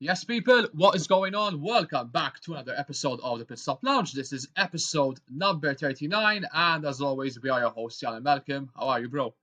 Yes, people, what is going on? Welcome back to another episode of the Pit Stop Lounge. This is episode number 39, and as always, we are your hosts, Jan and Malcolm. How are you, bro?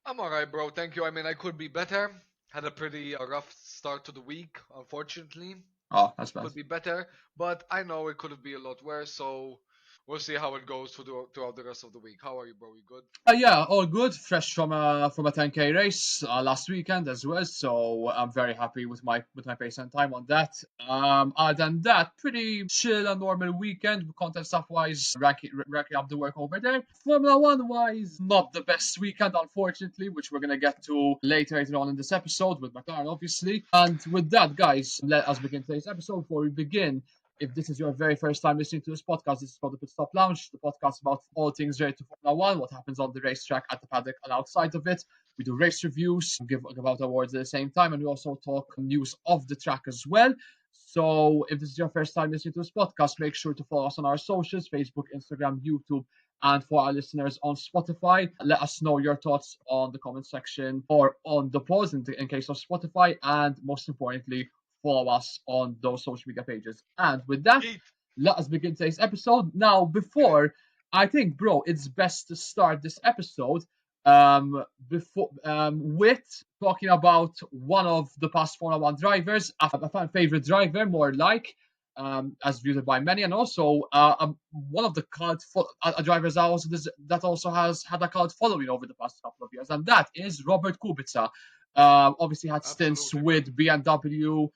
I'm alright, bro. Thank you. I mean, I could be better. Had a pretty rough start to the week, unfortunately. Oh, that's bad. Could be better, but I know it could have been a lot worse. So we'll see how it goes throughout the rest of the week. How are you, bro? You good? Yeah, all good. Fresh from a 10K race last weekend as well, so I'm very happy with my pace and time on that. Other than that, pretty chill and normal weekend. Content stuff wise, racking up the work over there. Formula One wise, not the best weekend, unfortunately, which we're gonna get to later on in this episode with McLaren, obviously. And with that, guys, let us begin today's episode. Before we begin, if this is your very first time listening to this podcast, this is called the Pit Stop Lounge, the podcast about all things related to Formula One, what happens on the racetrack, at the paddock, and outside of it. We do race reviews, give out awards at the same time, and we also talk news of the track as well. So if this is your first time listening to this podcast, make sure to follow us on our socials, Facebook, Instagram, YouTube, and for our listeners on Spotify, let us know your thoughts on the comment section or on the polls in case of Spotify, and most importantly, follow us on those social media pages. And with that, Eat. let us begin today's episode. Now, before I think, bro, it's best to start this episode before with talking about one of the past Formula One drivers, a fan favorite driver, more like. As viewed by many, and also one of the drivers that also has had a cult following over the past couple of years, and that is Robert Kubica. Obviously, had stints Absolutely, man. with BMW,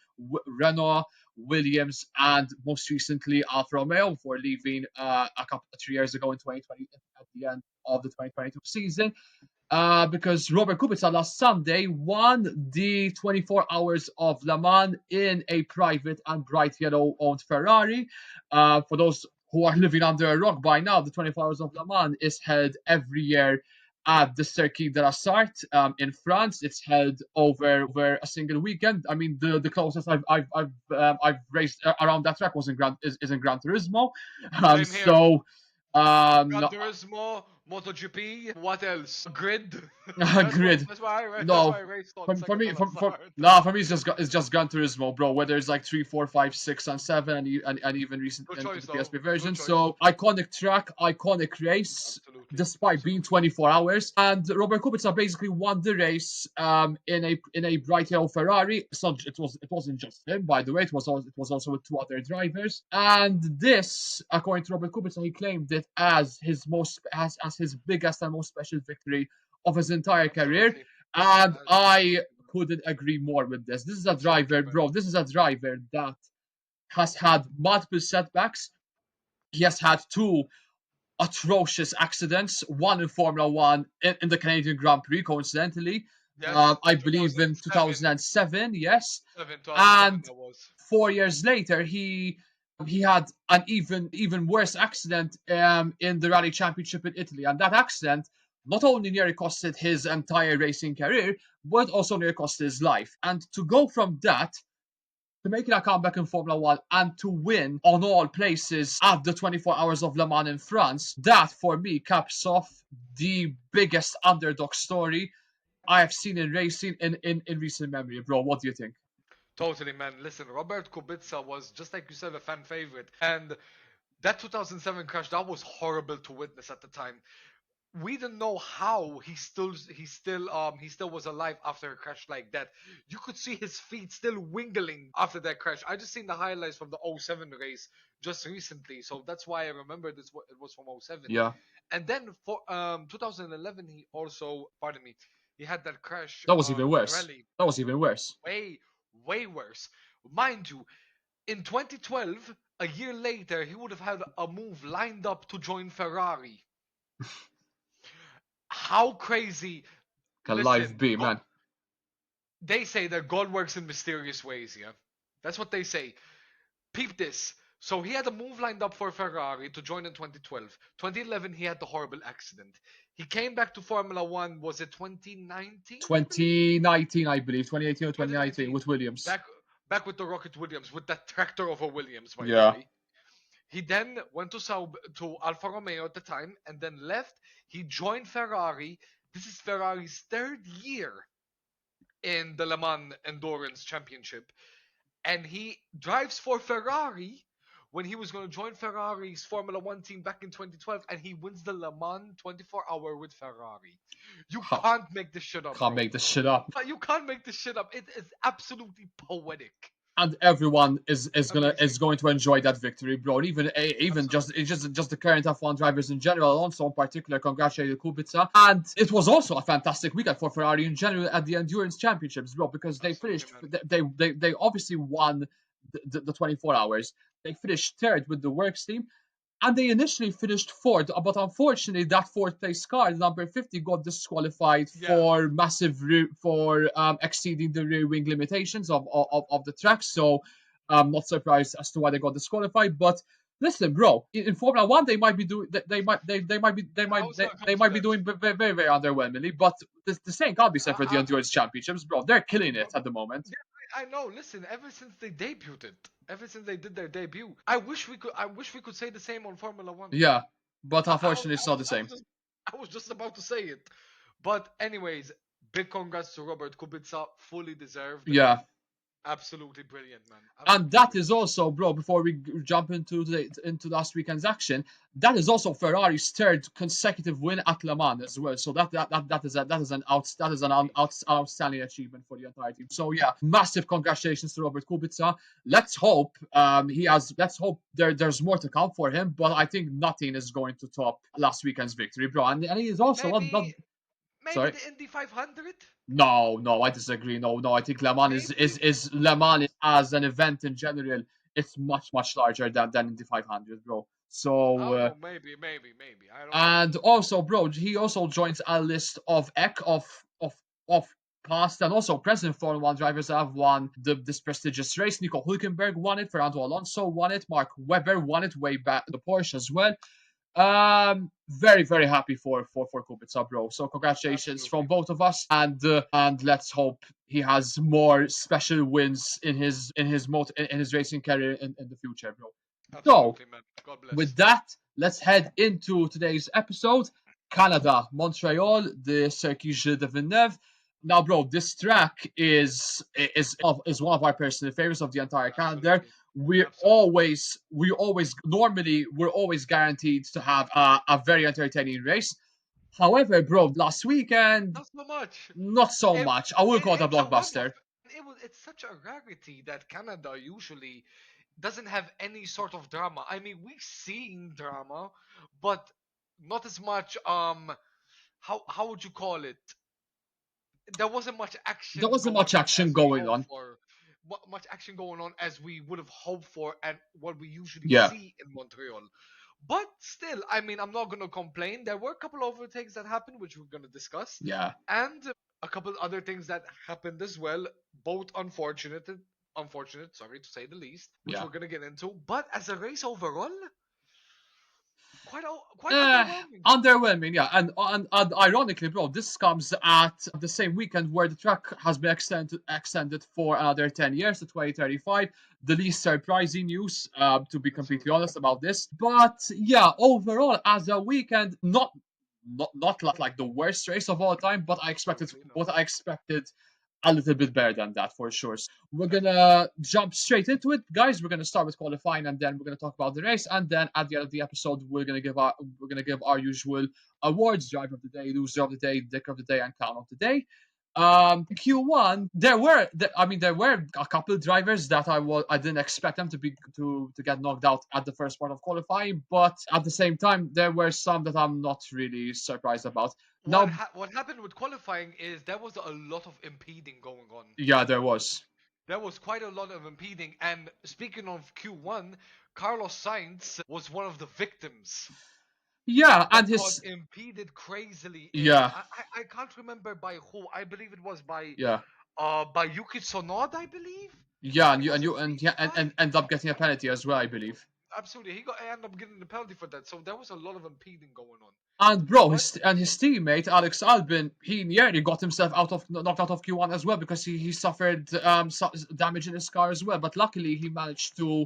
Renault, Williams, and most recently Alfa Romeo before leaving a couple 3 years ago in 2020 at the end of the 2022 season. Because Robert Kubica last Sunday won the 24 Hours of Le Mans in a private and bright yellow owned Ferrari. For those who are living under a rock by now, the 24 Hours of Le Mans is held every year at the Circuit de la Sarthe in France. It's held over a single weekend. I mean, the closest I've raced around that track was is in Gran Turismo. Same here. So Gran no, Turismo, MotoGP. What else? Grid. grid. That's No, why I raced on for Second me, de la for Sarthe. nah, for me, it's just Gran Turismo, bro. Whether it's like 3, 4, 5, 6, and 7, and even recent Good into choice, the though. PSP Good version. choice. So iconic track, iconic race, Absolutely. despite being Absolutely. 24 hours. And Robert Kubica basically won the race in a bright yellow Ferrari. So it wasn't just him, by the way. It was also with two other drivers. And this, according to Robert Kubica, he claimed it as as his biggest and most special victory of his entire career. Absolutely. And I Absolutely, man. couldn't agree more with this. This is a Absolutely, driver, man. bro. This is a driver that has had multiple setbacks. He has had two atrocious accidents, one in Formula One in the Canadian Grand Prix, coincidentally. Yes, I believe in 2007. 2007, yes. 2007 And that was. 4 years later, he had an even worse accident in the Rally Championship in Italy, and that accident not only nearly costed his entire racing career, but also nearly cost his life. And to go from that to making a comeback in Formula One and to win on all places at the 24 Hours of Le Mans in France, that for me caps off the biggest underdog story I have seen in racing in recent memory, bro. What do you think? Totally, man. Listen, Robert Kubica was, just like you said, a fan favorite. And that 2007 crash, that was horrible to witness at the time. We didn't know how he still was alive after a crash like that. You could see his feet still wiggling after that crash. I just seen the highlights from the '07 race just recently, so that's why I remember this. It was from '07. Yeah, And then for 2011, he also, pardon me, he had that crash that was even in worse. rally. That was even worse. Way, way worse. Mind you, in 2012, a year later, he would have had a move lined up to join Ferrari. How crazy! Can life Listen, be, man? they say that God works in mysterious ways. Yeah, that's what they say. Peep this. So he had a move lined up for Ferrari to join in 2012. 2011, he had the horrible accident. He came back to Formula One. Was it 2019? I believe 2019, I believe, 2018 or 2019 2019. with Williams. Back back with the Rocket Williams, with that tractor of a Williams, by the Yeah, way. He then went to Alfa Romeo at the time, and then left. He joined Ferrari. This is Ferrari's third year in the Le Mans Endurance Championship. and he drives for Ferrari when he was going to join Ferrari's Formula One team back in 2012, and he wins the Le Mans 24-hour with Ferrari. You Ha, can't make this shit up, can't bro. make this shit up. You can't make this shit up. It is absolutely poetic. And everyone is Amazing. going to enjoy that victory, bro. Even just Absolutely. it's just the current F1 drivers in general. Alonso in particular congratulated Kubica, and it was also a fantastic weekend for Ferrari in general at the Endurance Championships, bro, because they Absolutely, finished man. they obviously won the 24 hours. They finished third with the works team, and they initially finished fourth, but unfortunately, that fourth place car, number 50, got disqualified Yeah. for for exceeding the rear wing limitations of the track. So I'm not surprised as to why they got disqualified. But listen, bro, in Formula One, they might be doing they might be I was gonna come they to might be that. doing very very, very underwhelmingly. But the same can't be said for the I, endurance championships, bro. They're killing Bro, it at the moment. yeah, I know. Listen, ever since they debuted it, ever since they did their debut, I wish we could say the same on Formula One. Yeah, but I, I, unfortunately, it's not the same. I was just about to say it. But anyways, big congrats to Robert Kubica, fully deserved. Yeah. Absolutely brilliant, man. And Absolutely that brilliant. is also, bro, before we jump into last weekend's action, that is also Ferrari's third consecutive win at Le Mans as well. So that is an Amazing. outstanding achievement for the entire team. So yeah, massive congratulations to Robert Kubica. Let's hope there's more to come for him, but I think nothing is going to top last weekend's victory, bro. And he is also not Maybe maybe sorry. the Indy 500. No, I disagree. No, I think Le Mans Maybe. is Le Mans as an event in general. It's much larger than the 500, bro. I So don't know. Maybe. I don't know. and also, bro, he also joins a list of of past and also present Formula One drivers that have won this prestigious race. Nico Hulkenberg won it. Fernando Alonso won it. Mark Webber won it way back the Porsche as well. Very happy for Kubica, bro. So congratulations from Absolutely. both of us, and let's hope he has more special wins in his racing career in the future, bro. So Absolutely, man. God with bless. that, let's head into today's episode. Canada, Montreal, the Circuit de Villeneuve. Now, bro, this track is one of our personal favorites of the entire calendar. Absolutely. Absolutely. We're always guaranteed to have a very entertaining race. However, bro, last weekend, Not so much. not so It, much. I will call it a it's a one-off. blockbuster. It's such a rarity that Canada usually doesn't have any sort of drama. I mean, we've seen drama, but not as much. How would you call it? There wasn't much There action wasn't going much on action as we going hoped on. for. Much action going on as we would have hoped for, and what we usually Yeah, see in Montreal. But still, I mean, I'm not gonna complain. There were a couple of overtakes that happened, which we're gonna discuss, yeah, and a couple other things that happened as well, both unfortunate, sorry to say the least, which yeah. we're gonna get into. But as a race overall, quite Uh, underwhelming. Underwhelming, yeah, and ironically, bro, this comes at the same weekend where the track has been extended for another 10 years to 2035. The least surprising news, to be completely Absolutely, honest about this. But yeah, overall, as a weekend, not like the worst race of all time, absolutely no. but I expected a little bit better than that for sure. So we're gonna jump straight into it, guys. We're gonna start with qualifying, and then we're gonna talk about the race, and then at the end of the episode, we're gonna give our usual awards: driver of the day, loser of the day, dick of the day, and clown of the day. Q1, there were a couple of drivers that I didn't expect them to get knocked out at the first part of qualifying, but at the same time, there were some that I'm not really surprised about. Now, What happened with qualifying is there was a lot of impeding going on. yeah, there was. There was quite a lot of impeding, and speaking of Q1, Carlos Sainz was one of the victims Yeah, and that got his impeded crazily in yeah, I can't remember by who. I believe it was yeah, by Yuki Tsunoda, I believe. yeah, It was a and yeah, safety car. and end up getting a penalty as well, I believe. Absolutely, ended up getting the penalty for that. So there was a lot of impeding going on. And bro, But his teammate Alex Albin, he nearly got himself knocked out of Q1 as well because he suffered damage in his car as well. But luckily, he managed to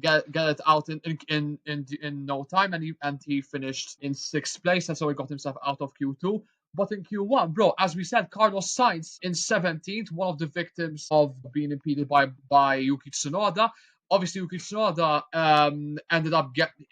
get it out in no time, and he finished in sixth place, and so he got himself out of Q2. But in Q1, bro, as we said, Carlos Sainz in 17th, one of the victims of being impeded by Yuki Tsunoda. Obviously, Yuki Tsunoda ended up getting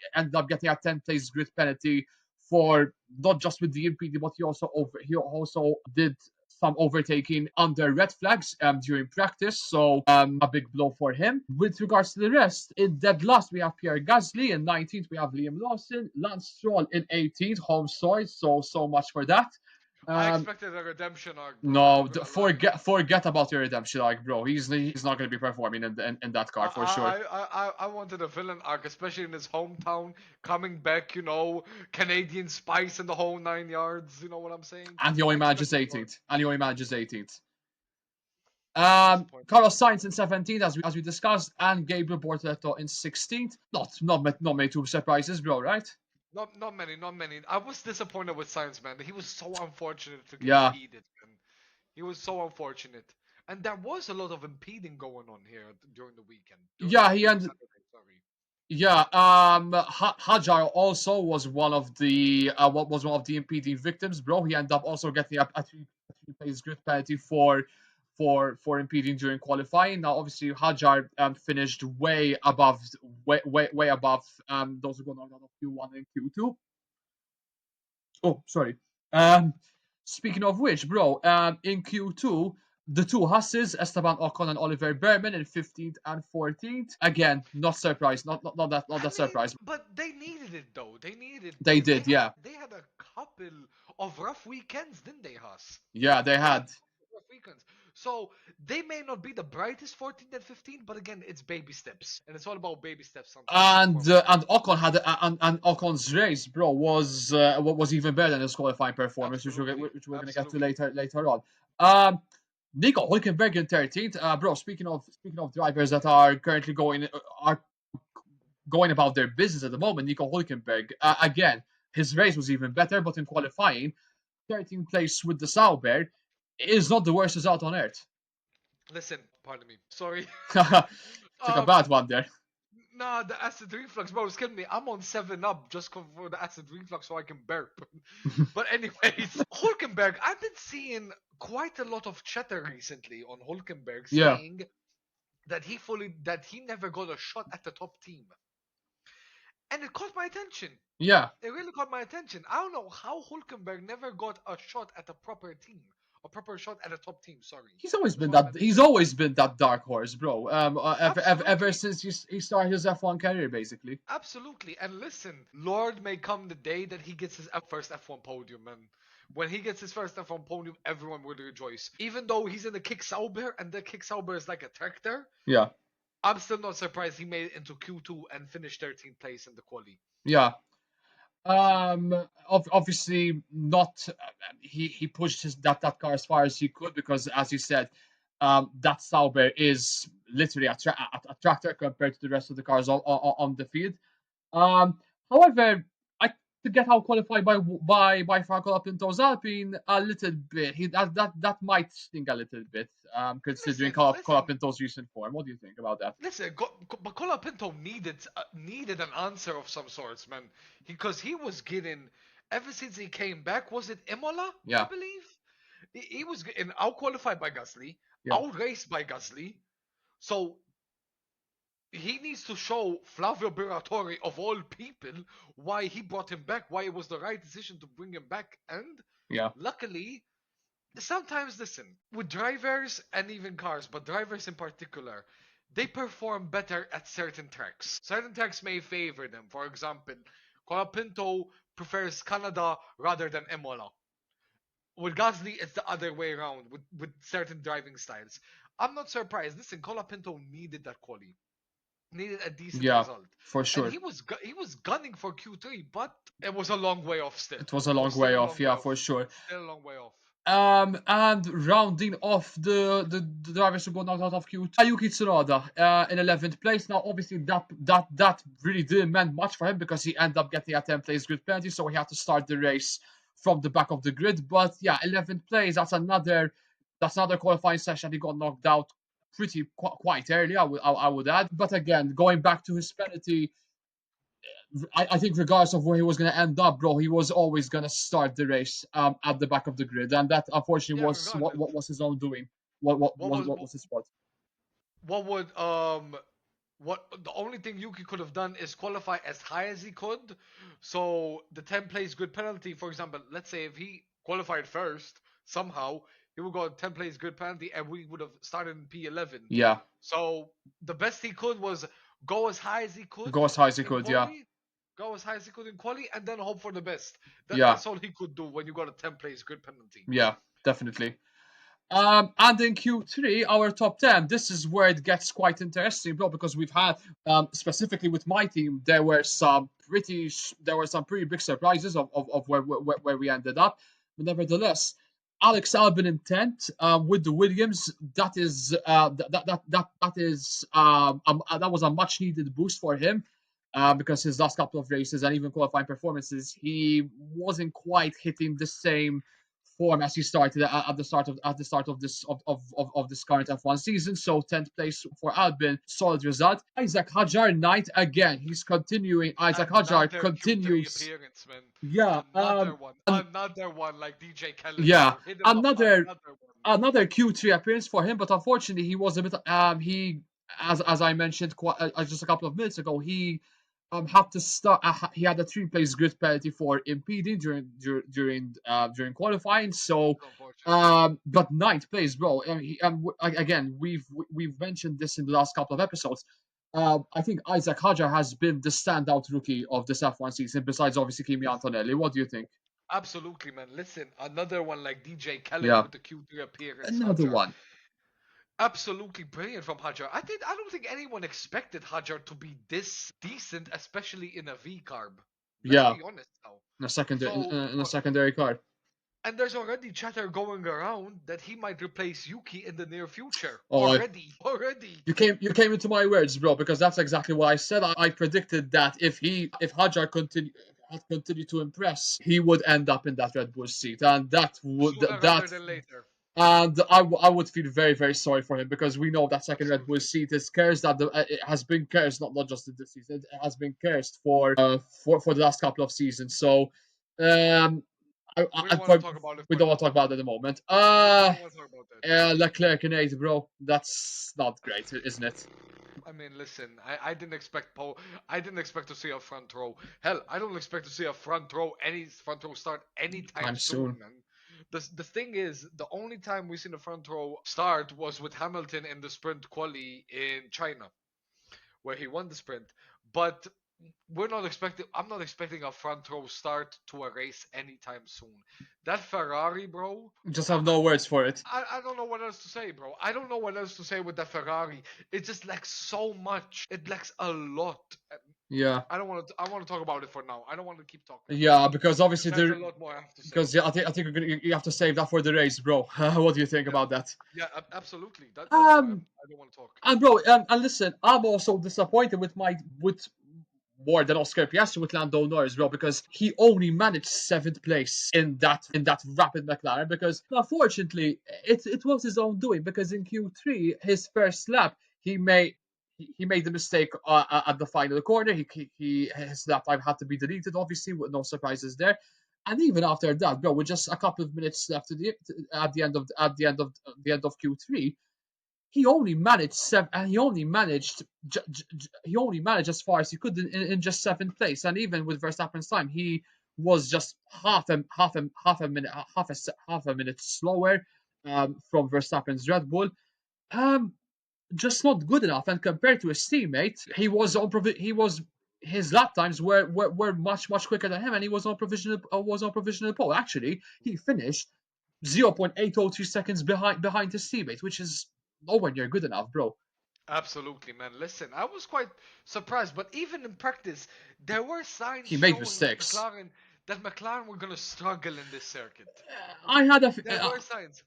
a 10th place grid penalty for not just with the impeding, but he also did some overtaking under red flags during practice. So a big blow for him. With regards to the rest, in dead last we have Pierre Gasly. In 19th we have Liam Lawson. Lance Stroll in 18th, home soil. So much for that. I Um, expected a redemption arc, bro. I'm no, not gonna lie. forget about your redemption arc, bro. He's not going to be performing in that car for sure. I wanted a villain arc, especially in his hometown, coming back, Canadian spice and the whole 9 yards. You know what I'm saying? And he only I manages expected more. 18th. And he only manages 18th. Disappointing. Carlos Sainz in 17th, as we discussed, and Gabriel Bortoleto in 16th. Not many two surprises, bro, right? Not many, not many. I was disappointed with Science, man. He was so unfortunate to get Yeah, impeded, man. He was so unfortunate. And there was a lot of impeding going on here during the weekend. yeah, he During ended. Saturday, sorry. Yeah, Hajar also was one of the was one of the impeding victims, bro. He ended up also getting a three place grid penalty for impeding during qualifying. Now, obviously, Hajar finished way above those who got knocked out of Q1 and Q2. Oh, sorry. Um, Speaking of which, bro, in Q2, the two Hasses, Esteban Ocon and Oliver Berman in 15th and 14th. Again, not surprised. Not I that mean, surprised. but they needed it though. They needed it They because did, yeah. they had a couple of rough weekends, didn't they, Haas? Yeah, they They had had. rough weekends. So they may not be the brightest 14 and 15, but again, it's baby steps, and it's all about baby steps sometimes in Formula One. And Ocon had and Ocon's race, bro, was even better than his qualifying performance, Absolutely, which we're gonna get to absolutely. later on. Um, Nico Hulkenberg in 13th. Bro, speaking of drivers that are currently are going about their business at the moment, Nico Hulkenberg, again, his race was even better, but in qualifying, 13th place with the Sauber is not the worst result on earth. Listen, pardon me. Sorry. Took a um, bad one there. Nah, the acid reflux, bro. It's killing me. I'm on 7 Up just for the acid reflux so I can burp. But anyways, Hulkenberg. I've been seeing quite a lot of chatter recently on Hulkenberg Yeah, saying that he never got a shot at the top team, and it caught my attention. yeah. It really caught my attention. I don't know how Hulkenberg never got a shot at a proper team, a proper shot at a top team. Sorry, that's what I meant to He's say. always been that dark horse, bro. Ever Absolutely. since he started his F1 career, basically. Absolutely. And listen, Lord may come the day that he gets his first F1 podium. And when he gets his first F1 podium, everyone will rejoice. Even though he's in the Kick Sauber and the Kick Sauber is like a tractor, Yeah, I'm still not surprised he made it into Q2 and finished 13th place in the quali. yeah. Obviously not. He pushed that car as far as he could because, as you said, that Sauber is literally a tractor compared to the rest of the cars on the field. Um, However, I to get out qualified by Franco Lapinto's Alpine a little bit. That might sting a little bit, considering Listen, Colapinto's recent form. What do you think about that? listen. But Pinto needed an answer of some sorts, man. Because he was getting ever since he came back. Was it Imola? I Yeah, believe he was getting out qualified by Gasly, yeah, out raced by Gasly. So he needs to show Flavio Briatore, of all people, why he brought him back, why it was the right decision to bring him back. And yeah, luckily, sometimes, listen, with drivers and even cars, but drivers in particular, they perform better at certain tracks. Certain tracks may favor them. For example, Colapinto prefers Canada rather than Imola. With Gasly, it's the other way around with certain driving styles. I'm not surprised. Listen, Colapinto needed that quali, needed a decent yeah, result, for and sure. he was gunning for Q3, but it was a long way off. Still, It was a it long was still way a off. long way Yeah, off. for sure. Still a long way off. And rounding off the drivers who got knocked out of Q2, Yuki Tsunoda in 11th place. Now, obviously, that really didn't mean much for him because he ended up getting a 10th place grid penalty, so he had to start the race from the back of the grid. But yeah, 11th place. That's another qualifying session. He got knocked out quite early. I would add. But again, going back to his penalty, I think regardless of where he was going to end up, bro, he was always going to start the race at the back of the grid, and that unfortunately Yeah, was regardless. what was his own doing. What was What was his fault? what would what the only thing Yuki could have done is qualify as high as he could. So the 10 plays good penalty, for example, let's say if he qualified first somehow, he would go 10 plays good penalty, and we would have started in P11. Yeah, So the best he could was go as high as he could go as high as he in could. Yeah, quali, go as high as he could in quali, and then hope for the best. yeah, That's all he could do when you got a 10 plays good penalty. yeah, definitely. And in Q3, our top 10, this is where it gets quite interesting, bro, because we've had, specifically with my team, there were some pretty big surprises of where we ended up. But nevertheless, Alex Albon in 10th, with the Williams, that was a much needed boost for him. Because his last couple of races and even qualifying performances, he wasn't quite hitting the same form as he started at the start of this current F1 season. So 10th place for Albin, solid result. Isaac Hajar ninth again. He's continuing. Isaac Hajar Another Q3 continues. appearance, man. Yeah. Another one like DJ Khaled, Yeah. bro. Hit him up Another another one. Q3 appearance for him, but unfortunately he was a bit he as I mentioned just a couple of minutes ago, he had to start. He had a 3 place grid penalty for impeding during qualifying. So, Unfortunately. but ninth place, bro. Again, we've mentioned this in the last couple of episodes. I think Isaac Hajar has been the standout rookie of this F1 season, besides obviously Kimi Yes. Antonelli. What do you think? Absolutely, man. Listen, another one like DJ Khaled Yeah, with the Q3 appearance, another Hajar. one. Absolutely brilliant from Hajar. I don't think anyone expected Hajar to be this decent, especially in a V carb. Let's Yeah, be honest now. in So, a secondary car. and there's already chatter going around that he might replace Yuki in the near future. Oh, Already. you came into my words, bro, because that's exactly what I said. I predicted that if Hajar had continued to impress, he would end up in that Red Bull seat, and Sooner rather than later. I would feel very very sorry for him because we know that second Red Bull Absolutely. seat is cursed. It has been cursed, not just in this season. It has been cursed for the last couple of seasons. So, um, We don't want to for, talk about it we for don't want now. to talk about it at the moment. We don't want to talk about that. Leclerc and 8, bro. That's not great, isn't it? I mean, listen, I didn't expect I didn't expect to see a front row. Hell, I don't expect to see a any front row start anytime Time soon, soon. man. The thing is, the only time we've seen a front row start was with Hamilton in the sprint quali in China, where he won the sprint. But I'm not expecting a front row start to a race anytime soon. That Ferrari, bro. Just have no words for it. I don't know what else to say, bro. I don't know what else to say with that Ferrari. It just lacks so much. It lacks a lot. Yeah. I don't want to. I want to talk about it for now. I don't want to keep talking about Yeah, it because obviously because there's a lot more I have to say. because yeah, I think you have to save that for the race, bro. What do you think Yeah, about that? absolutely. That's why Um, I don't want to talk. and bro, and listen, I'm also disappointed with more than Oscar Piastri with Lando Norris, bro, because he only managed 7th place in that rapid McLaren. Because unfortunately, it was his own doing. Because in Q3, his first lap, he made the mistake at the final corner. His lap time had to be deleted, obviously, with no surprises there. And even after that, bro, with just a couple of minutes left at the end of Q3, he only managed seven, and he only managed as far as he could in just 7th place. And even with Verstappen's time, he was just half a minute slower from Verstappen's Red Bull. Um, just not good enough. And compared to his teammate, he was his lap times were much quicker than him, and he was on provisional pole. Actually, he finished 0.803 seconds behind his teammate, which is nowhere near good enough, bro. Absolutely, man. Listen, I was quite surprised, but even in practice, there were signs He made showing mistakes. that McLaren were gonna struggle in this circuit. I had a There were signs.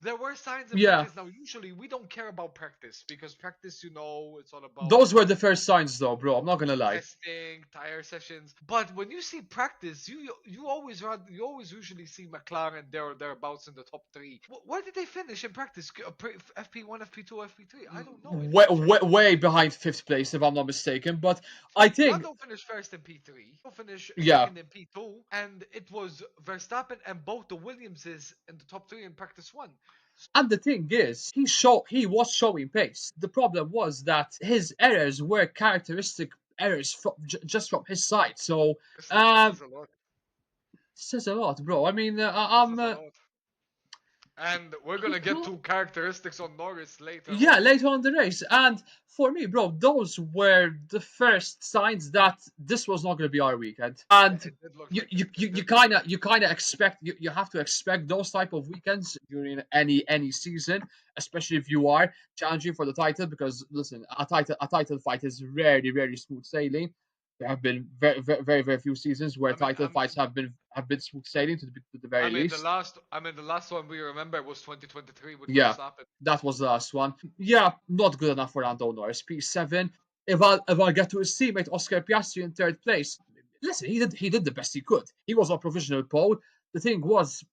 There were signs in Yeah, practice. Now, usually we don't care about practice because practice, it's all about those were the first signs, though, bro. I'm not gonna lie. testing, tire sessions. But when you see practice, you always usually see McLaren there or thereabouts in the top three. Where did they finish in practice? FP1, FP2, FP3? I don't know. In Way, fifth, right? way, way behind fifth place, if I'm not mistaken. But I think, Lando finished first in P3. Finished yeah. second in P2, and it was Verstappen and both the Williamses in the top three in practice one. And the thing is, he was showing pace. The problem was that his errors were characteristic errors just from his side. So Listen, that um, says a lot. says a lot, bro. I mean, That says a lot. And we're he gonna get can't. to characteristics on Norris later Yeah, on. later on in the race. And for me, bro, those were the first signs that this was not going to be our weekend. Yeah, And it did look you like you it. you, It you did look kind of like you it. kind of expect you have to expect those type of weekends during any season, especially if you are challenging for the title. Because listen, a title fight is rarely smooth sailing. There have been very few seasons where I mean, title fights have been smooth sailing to the very least. the last one we remember was 2023 with Yeah, Verstappen. that was the last one. Yeah, not good enough for Lando Norris. P7. If I get to his teammate Oscar Piastri in third place, listen, he did the best he could. He was on provisional pole. The thing was,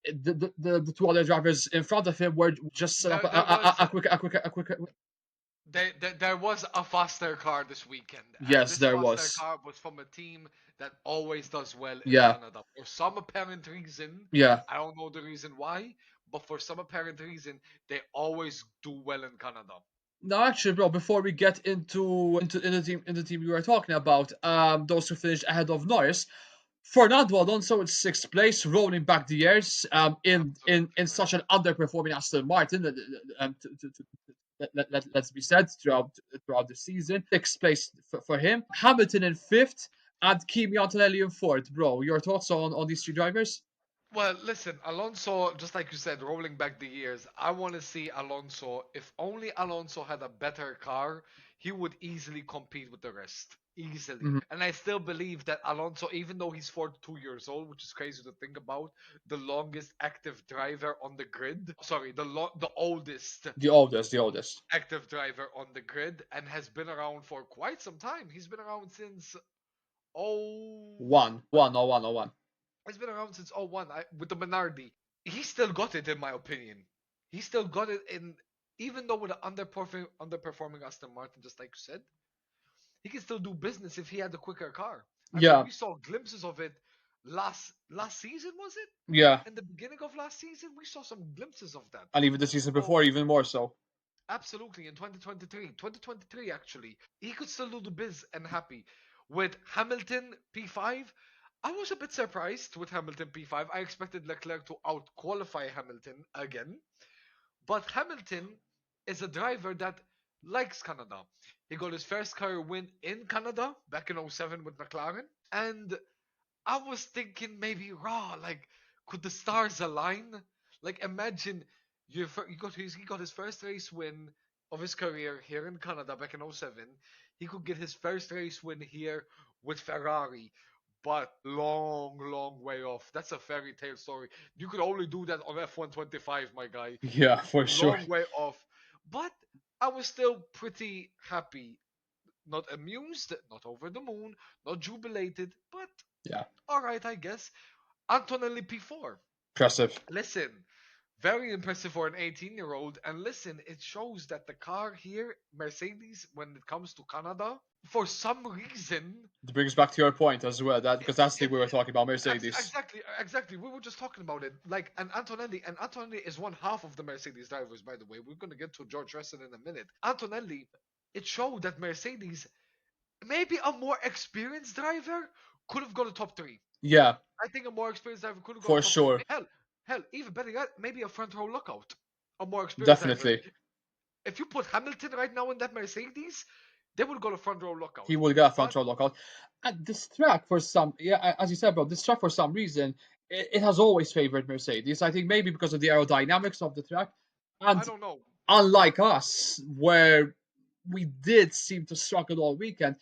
the two other drivers in front of him were just set up There, there was a quick. there was a faster car this weekend, and Yes, this there faster was. car was from a team that always does well in Yeah, Canada. For some apparent reason, yeah. I don't know the reason why, but for some apparent reason, they always do well in Canada. Now, actually, bro, before we get into in the team you were talking about, those who finished ahead of Norris, Fernando Alonso in sixth place, rolling back the years, in Absolutely, man. such an underperforming Aston Martin, let's be said throughout the season. Sixth place for him, Hamilton in fifth, and Kimi Antonelli in fourth. Bro, your thoughts on these three drivers? Well, listen, Alonso, just like you said, rolling back the years, I want to see Alonso. If only Alonso had a better car, he would easily compete with the rest. Easily. Mhm. And I still believe that Alonso, even though he's 42 years old, which is crazy to think about, the longest active driver on the grid. Sorry, the oldest The oldest. active driver on the grid and has been around for quite some time. He's been around since oh One. He's been around since '01 with the Minardi. He still got it, in my opinion. He still got it in, even though with an underperforming Aston Martin, just like you said, he can still do business if he had a quicker car. I mean, Yeah, we saw glimpses of it last season, was it? yeah, In the beginning of last season, we saw some glimpses of that. and even the season So before, even more so. absolutely, in 2023 actually, he could still do the biz and happy. With Hamilton P5, I was a bit surprised with Hamilton P5. I expected Leclerc to out qualify Hamilton again, but Hamilton is a driver that likes Canada. He got his first career win in Canada back in '07 with McLaren, and I was thinking maybe raw, like could the stars align? Like imagine he got his first race win of his career here in Canada back in '07. He could get his first race win here with Ferrari, but long way off. That's a fairy tale story. You could only do that on F125, my guy. Yeah, for sure. Long way off. But I was still pretty happy. Not amused, not over the moon, not jubilated, but Yeah, all right, I guess. Antonelli P4. impressive. Listen, very impressive for an 18-year-old. And listen, it shows that the car here, Mercedes, when it comes to Canada, for some reason, It brings back to your point as well, that it, because that's the it, thing we were talking about Mercedes. exactly. We were just talking about it. Like, and Antonelli is one half of the Mercedes drivers, by the way. We're going to get to George Russell in a minute. Antonelli, it showed that Mercedes, maybe a more experienced driver, could have got a top three. Yeah, I think a more experienced driver could have got a for top three. sure, Hell, even better yet, maybe a front row lockout. A more experienced driver. definitely. If you put Hamilton right now in that Mercedes, they would go to front row lockout. He will get a front But row lockout. And this track, for some, yeah, as you said, bro, this track for some reason it has always favored Mercedes. I think maybe because of the aerodynamics of the track, I and don't know. unlike us, where we did seem to struggle all weekend,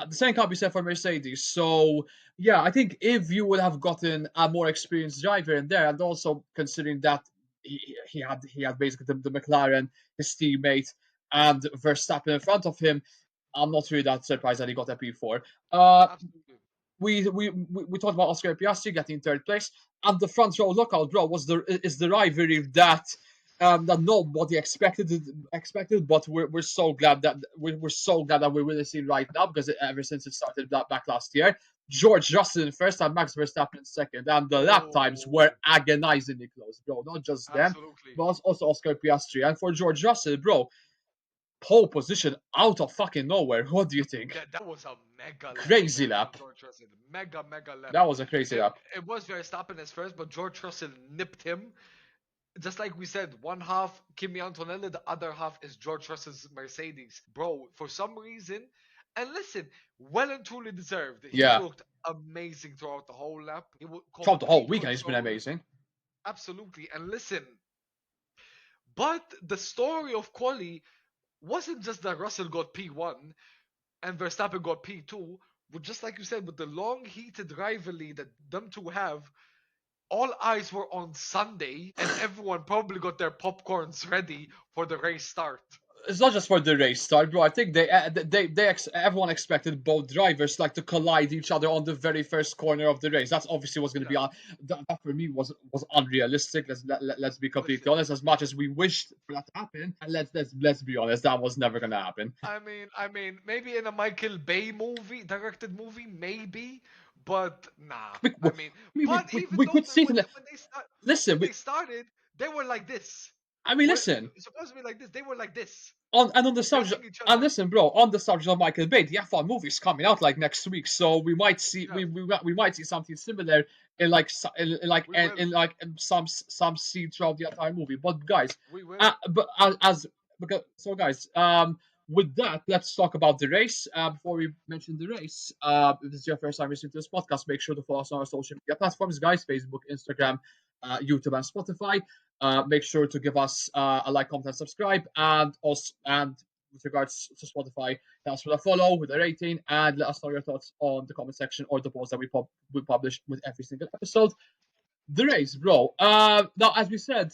the same can't be said for Mercedes. So yeah, I think if you would have gotten a more experienced driver in there, and also considering that he had basically the McLaren, his teammate, and Verstappen in front of him. I'm not really that surprised that he got a P4. Uh, Absolutely. we talked about Oscar Piastri getting third place, and the front row lookout, bro, is the rivalry that nobody expected, but we're so glad that we're so glad that we're really seeing right now because ever since it started back last year, George Russell in first and Max Verstappen in second, and the lap times were Oh, agonizingly close, bro. Not just them, absolutely. but also Oscar Piastri, and for George Russell, bro, pole position out of fucking nowhere. What do you think? That was a mega lap Crazy from lap. George Russell. Mega lap. That was a crazy It, lap. it was Verstappen as first, but George Russell nipped him. Just like we said, one half Kimi Antonelli, the other half is George Russell's Mercedes. Bro, for some reason, and listen, well and truly deserved. He Yeah. looked amazing throughout the whole lap. He would Throughout the whole complete weekend, it's been control. amazing. Absolutely. And listen, but the story of Quali wasn't just that Russell got P1 and Verstappen got P2, but just like you said, with the long heated rivalry that them two have, all eyes were on Sunday, and everyone probably got their popcorns ready for the race start. It's not just for the race start, bro. I think everyone expected both drivers like to collide each other on the very first corner of the race. That's obviously what's going to Yeah, be on. That for me was unrealistic. Let's be completely listen. honest. As much as we wished for that to happen, and let's be honest, that was never going to happen. Maybe in a Michael Bay movie, directed movie, maybe, but nah. We, I mean, but even we though could see it in the, listen. when they started, they were like this. I mean, When listen. supposed to be like this, they were like this, On the subject, facing each and other. listen, bro, on the subject of Michael Bay, the F1 movie is coming out like next week, so we might see Yeah, we might see something similar in like we will, some scene throughout the entire movie. But guys, we will. but as because so guys, with that, let's talk about the race. Before we mention the race, if this is your first time listening to this podcast, make sure to follow us on our social media platforms, guys: Facebook, Instagram, YouTube, and Spotify. Make sure to give us a like, comment, and subscribe, and also and with regards to Spotify, tell us with a follow, with a rating, and let us know your thoughts on the comment section or the posts that we publish with every single episode. The race, bro. Now, as we said,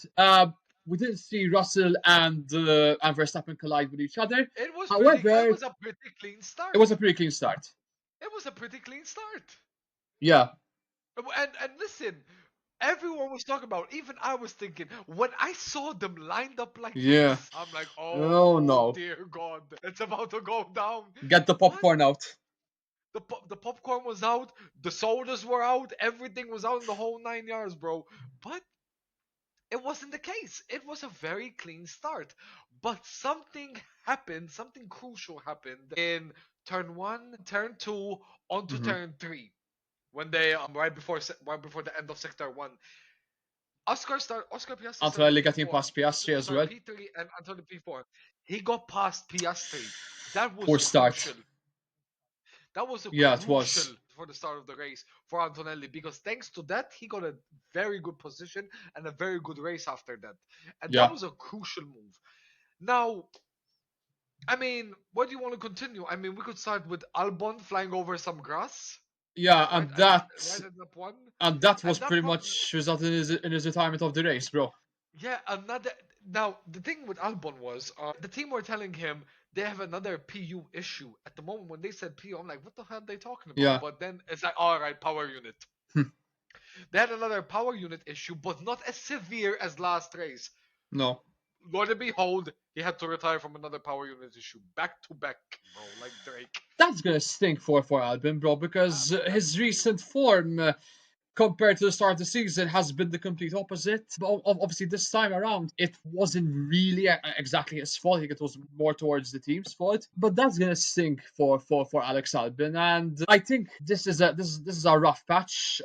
we didn't see Russell and Verstappen collide with each other. It However, was a pretty clean it was start. a pretty clean start. It was a pretty clean start. Yeah, And listen, everyone was talking about. Even I was thinking when I saw them lined up like yeah. this, I'm like, Oh oh no, dear God, it's about to go down. get the But popcorn out. the popcorn was out, the sodas were out, everything was out in the whole 9 yards, bro. But it wasn't the case. It was a very clean start. But something happened, something crucial happened in turn one, turn two, onto Mm-hmm. turn three. When they right before the end of sector one, Oscar Piastri started Antonelli P getting four, past Piastri as sorry well. P3 and Antonio P4. He got past Piastri. That was Poor start. crucial. That was a Yeah, it crucial was. for the start of the race for Antonelli because thanks to that he got a very good position and a very good race after that, and that Yeah, was a crucial move. Now, where do you want to continue? We could start with Albon flying over some grass, yeah, right right at that one, and that was and that pretty probably much resulted in his retirement of the race, bro. yeah another. Now the thing with Albon was the team were telling him they have another PU issue. At the moment when they said PU, I'm like, what the hell are they talking about? Yeah. But then it's like, all right, power unit. They had another power unit issue, but not as severe as last race. No. Lord and behold, he had to retire from another power unit issue back to back, bro, like Drake. That's gonna stink for Albin, bro, because his Absolutely. recent form compared to the start of the season has been the complete opposite. But obviously, this time around, it wasn't really exactly his fault. I think it was more towards the team's fault. But that's gonna stink for Alex Albin, and I think this is a rough patch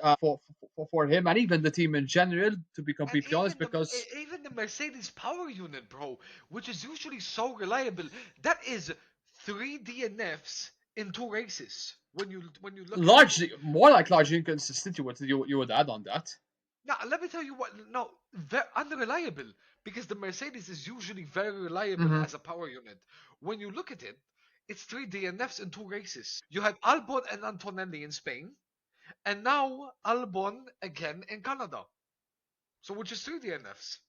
for him and even the team in general. To be And completely honest, because even the Mercedes power unit, bro, which is usually so reliable, that is three DNFs in two races. When you look at it, largely inconsistent, you would add on that. now let me tell you what. No, very unreliable because the Mercedes is usually very reliable Hmm. as a power unit. When you look at it, it's three DNFs in two races. You had Albon and Antonelli in Spain, and now Albon again in Canada. So which is three DNFs.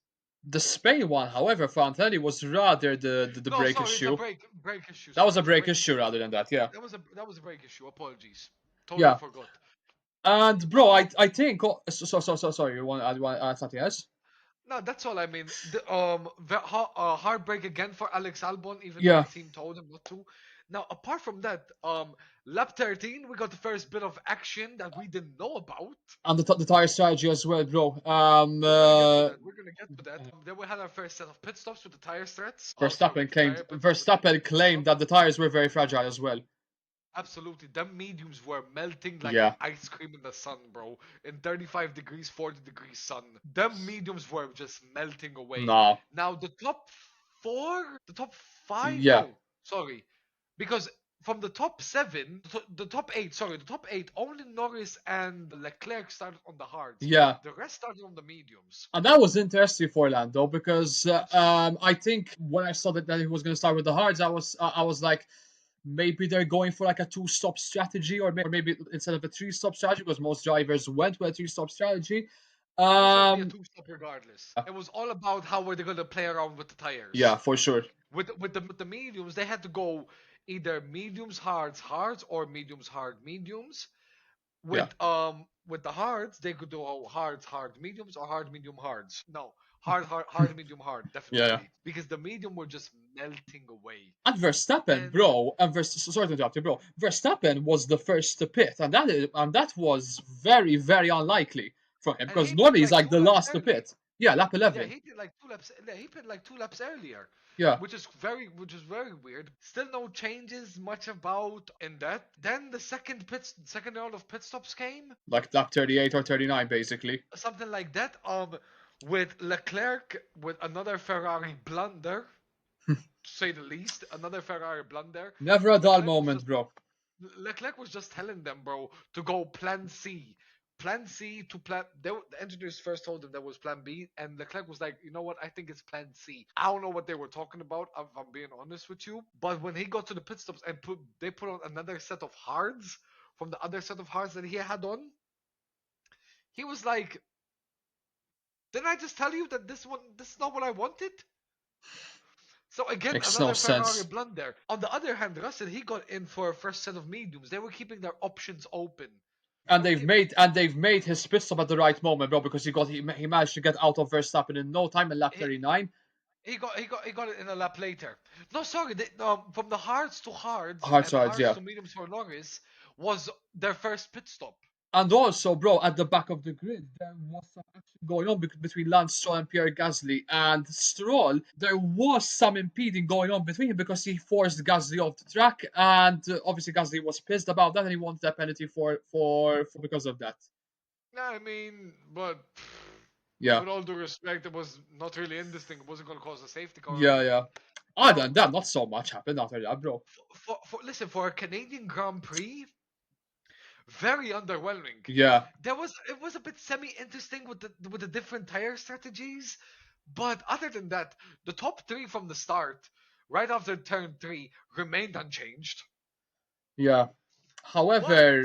The Spain one, however, for Antonelli was rather the No, brake sorry, it's a issue. brake issue. That was Sorry, a it's a brake brake issue issue. rather than that, yeah. That was a brake issue. Apologies. Totally Yeah. forgot. And bro, Um, I think sorry, you want to add something else? no, that's all. I mean, heartbreak again for Alex Albon, even though Yeah. the team told him not to. Now, apart from that, lap 13, we got the first bit of action that we didn't know about. And the tire strategy as well, bro. We're gonna get to that. We're gonna get to that. Then we had our first set of pit stops with the tire threats. Sorry, with the tire pit Verstappen claimed stop. that the tires were very fragile as well. Absolutely, them mediums were melting like Yeah. ice cream in the sun, bro. In 35 degrees, 40 degrees sun. Them mediums were just melting away. No. Now the top four, the top five, Yeah. no, sorry, because from the top seven, the top eight, sorry, the top eight, only Norris and Leclerc started on the hards. Yeah. The rest started on the mediums. And that was interesting for Lando because Absolutely. I think when I saw that he was going to start with the hards, I was like, maybe they're going for like a two-stop strategy, or maybe instead of a three-stop strategy, because most drivers went with a three-stop strategy. It was gonna be a Um, two-stop regardless. It was all about how were they gonna play around with the tires. yeah, for sure. With the mediums, they had to go either mediums hards or mediums mediums. Yeah, With the hards, they could do hard mediums or hard medium hards. No, hard medium hard, yeah, yeah. definitely, because the medium were just melting away. And Verstappen, And bro, sorry to interrupt you, bro. Verstappen was the first to pit, and that was very, very unlikely for him and because he pit normally he's like like two the laps last to early. pit. Yeah, lap Yeah, 11. he did like 2 laps. Yeah, he pit like 2 laps earlier, Yeah, which is very weird. Still no changes much about in that. Then the second round of pit stops came, like lap 38 or 39, basically. something like that. With Leclerc with another Ferrari blunder, to say the least, another Ferrari blunder. Never a dull Leclerc was moment, just bro. Leclerc was just telling them, bro, to go Plan C. Plan C to plan. The engineers first told them there was Plan B, and Leclerc was like, you know what? I think it's Plan C. I don't know what they were talking about. If I'm being honest with you, but when he got to the pit stops and they put on another set of hards from the other set of hards that he had on, he was like, "Didn't I just tell you that this is not what I wanted?" So again, Makes no another Ferrari sense. blunder. On the other hand, Russell, he got in for a first set of mediums. They were keeping their options open. They And were they've keeping. made his pit stop at the right moment, bro, because he managed to get out of Verstappen in no time in lap He, 39. he got it in a lap later. No, sorry. From the hards to hards Hard and sides, hards yeah. to mediums for Norris was their first pit stop. And also, bro, at the back of the grid, there was some action going on between Lance Stroll and Pierre Gasly. And Stroll, there was some impeding going on between him because he forced Gasly off the track. And obviously, Gasly was pissed about that and he wanted that penalty for because of that. Yeah, I mean, but Yeah, with all due respect, it was not really in this thing. It wasn't going to cause a safety car or yeah, anything. yeah. Other Now, than that, not so much happened after that, bro. listen, for a Canadian Grand Prix, very underwhelming. Yeah, It was a bit semi interesting with the different tire strategies, but other than that, the top three from the start, right after turn three, remained unchanged. yeah. But However,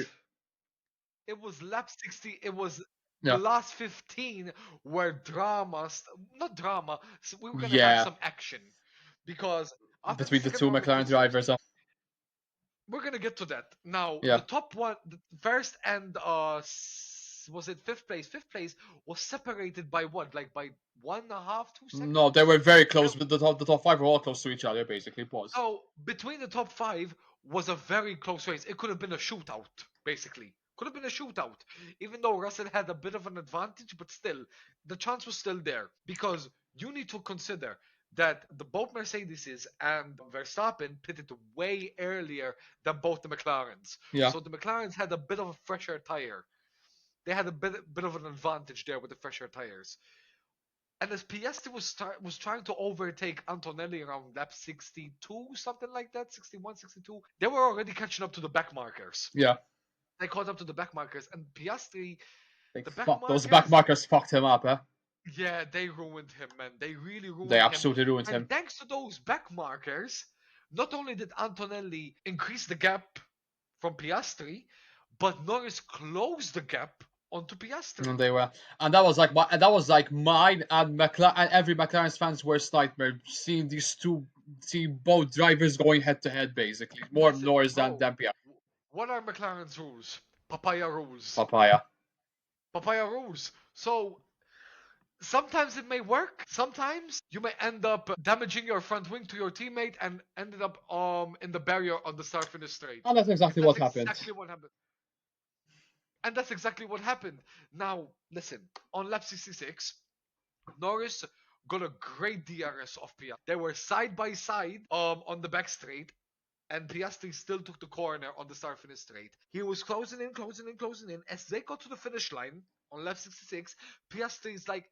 it was lap 60. It was the yeah, last 15 where not drama. So we were gonna have yeah. some action because after the Between the second two round of McLaren pit stops, drivers, we're gonna get to that. Now, the yeah. top one, the first and was it fifth place? Fifth place was separated by what? Like by 1.5, No, they 2 seconds. were very And close. But the top five were all close to each other, basically. Pause. so between the top five was a very close race. It could have been a shootout, basically. Could have been a shootout, even though Russell had a bit of an advantage, but still, the chance was still there because you need to consider that the both Mercedeses and Verstappen pitted way earlier than both the McLarens. Yeah, So the McLarens had a bit of a fresher tire. They had a bit of an advantage there with the fresher tires. And as Piastri was trying to overtake Antonelli around lap 62, something like that, 61, 62, they were already catching up to the back markers. yeah. They caught up to the back markers, and Piastri, Like the back fuck, those back markers, markers fucked him up, huh? yeah, they ruined him, man. They really They ruined him. absolutely ruined And him. thanks to those back markers, not only did Antonelli increase the gap from Piastri, but Norris closed the gap onto Piastri. And they were, and that was like mine and McLaren and every McLaren's fans' worst nightmare. Seeing both drivers going head to head, basically more Listen, Norris bro, than Piastri. what are McLaren's rules? Papaya rules. Papaya. Papaya rules. So sometimes it may work. Sometimes you may end up damaging your front wing to your teammate and ended up in the barrier on the start finish straight. And that's exactly That's what happened. exactly what happened. And that's exactly what happened. Now, listen, on lap 66, Norris got a great DRS off Piastri. They were side by side on the back straight, and Piastri still took the corner on the start finish straight. He was closing in, closing in, closing in. As they got to the finish line on lap 66, Piastri is like,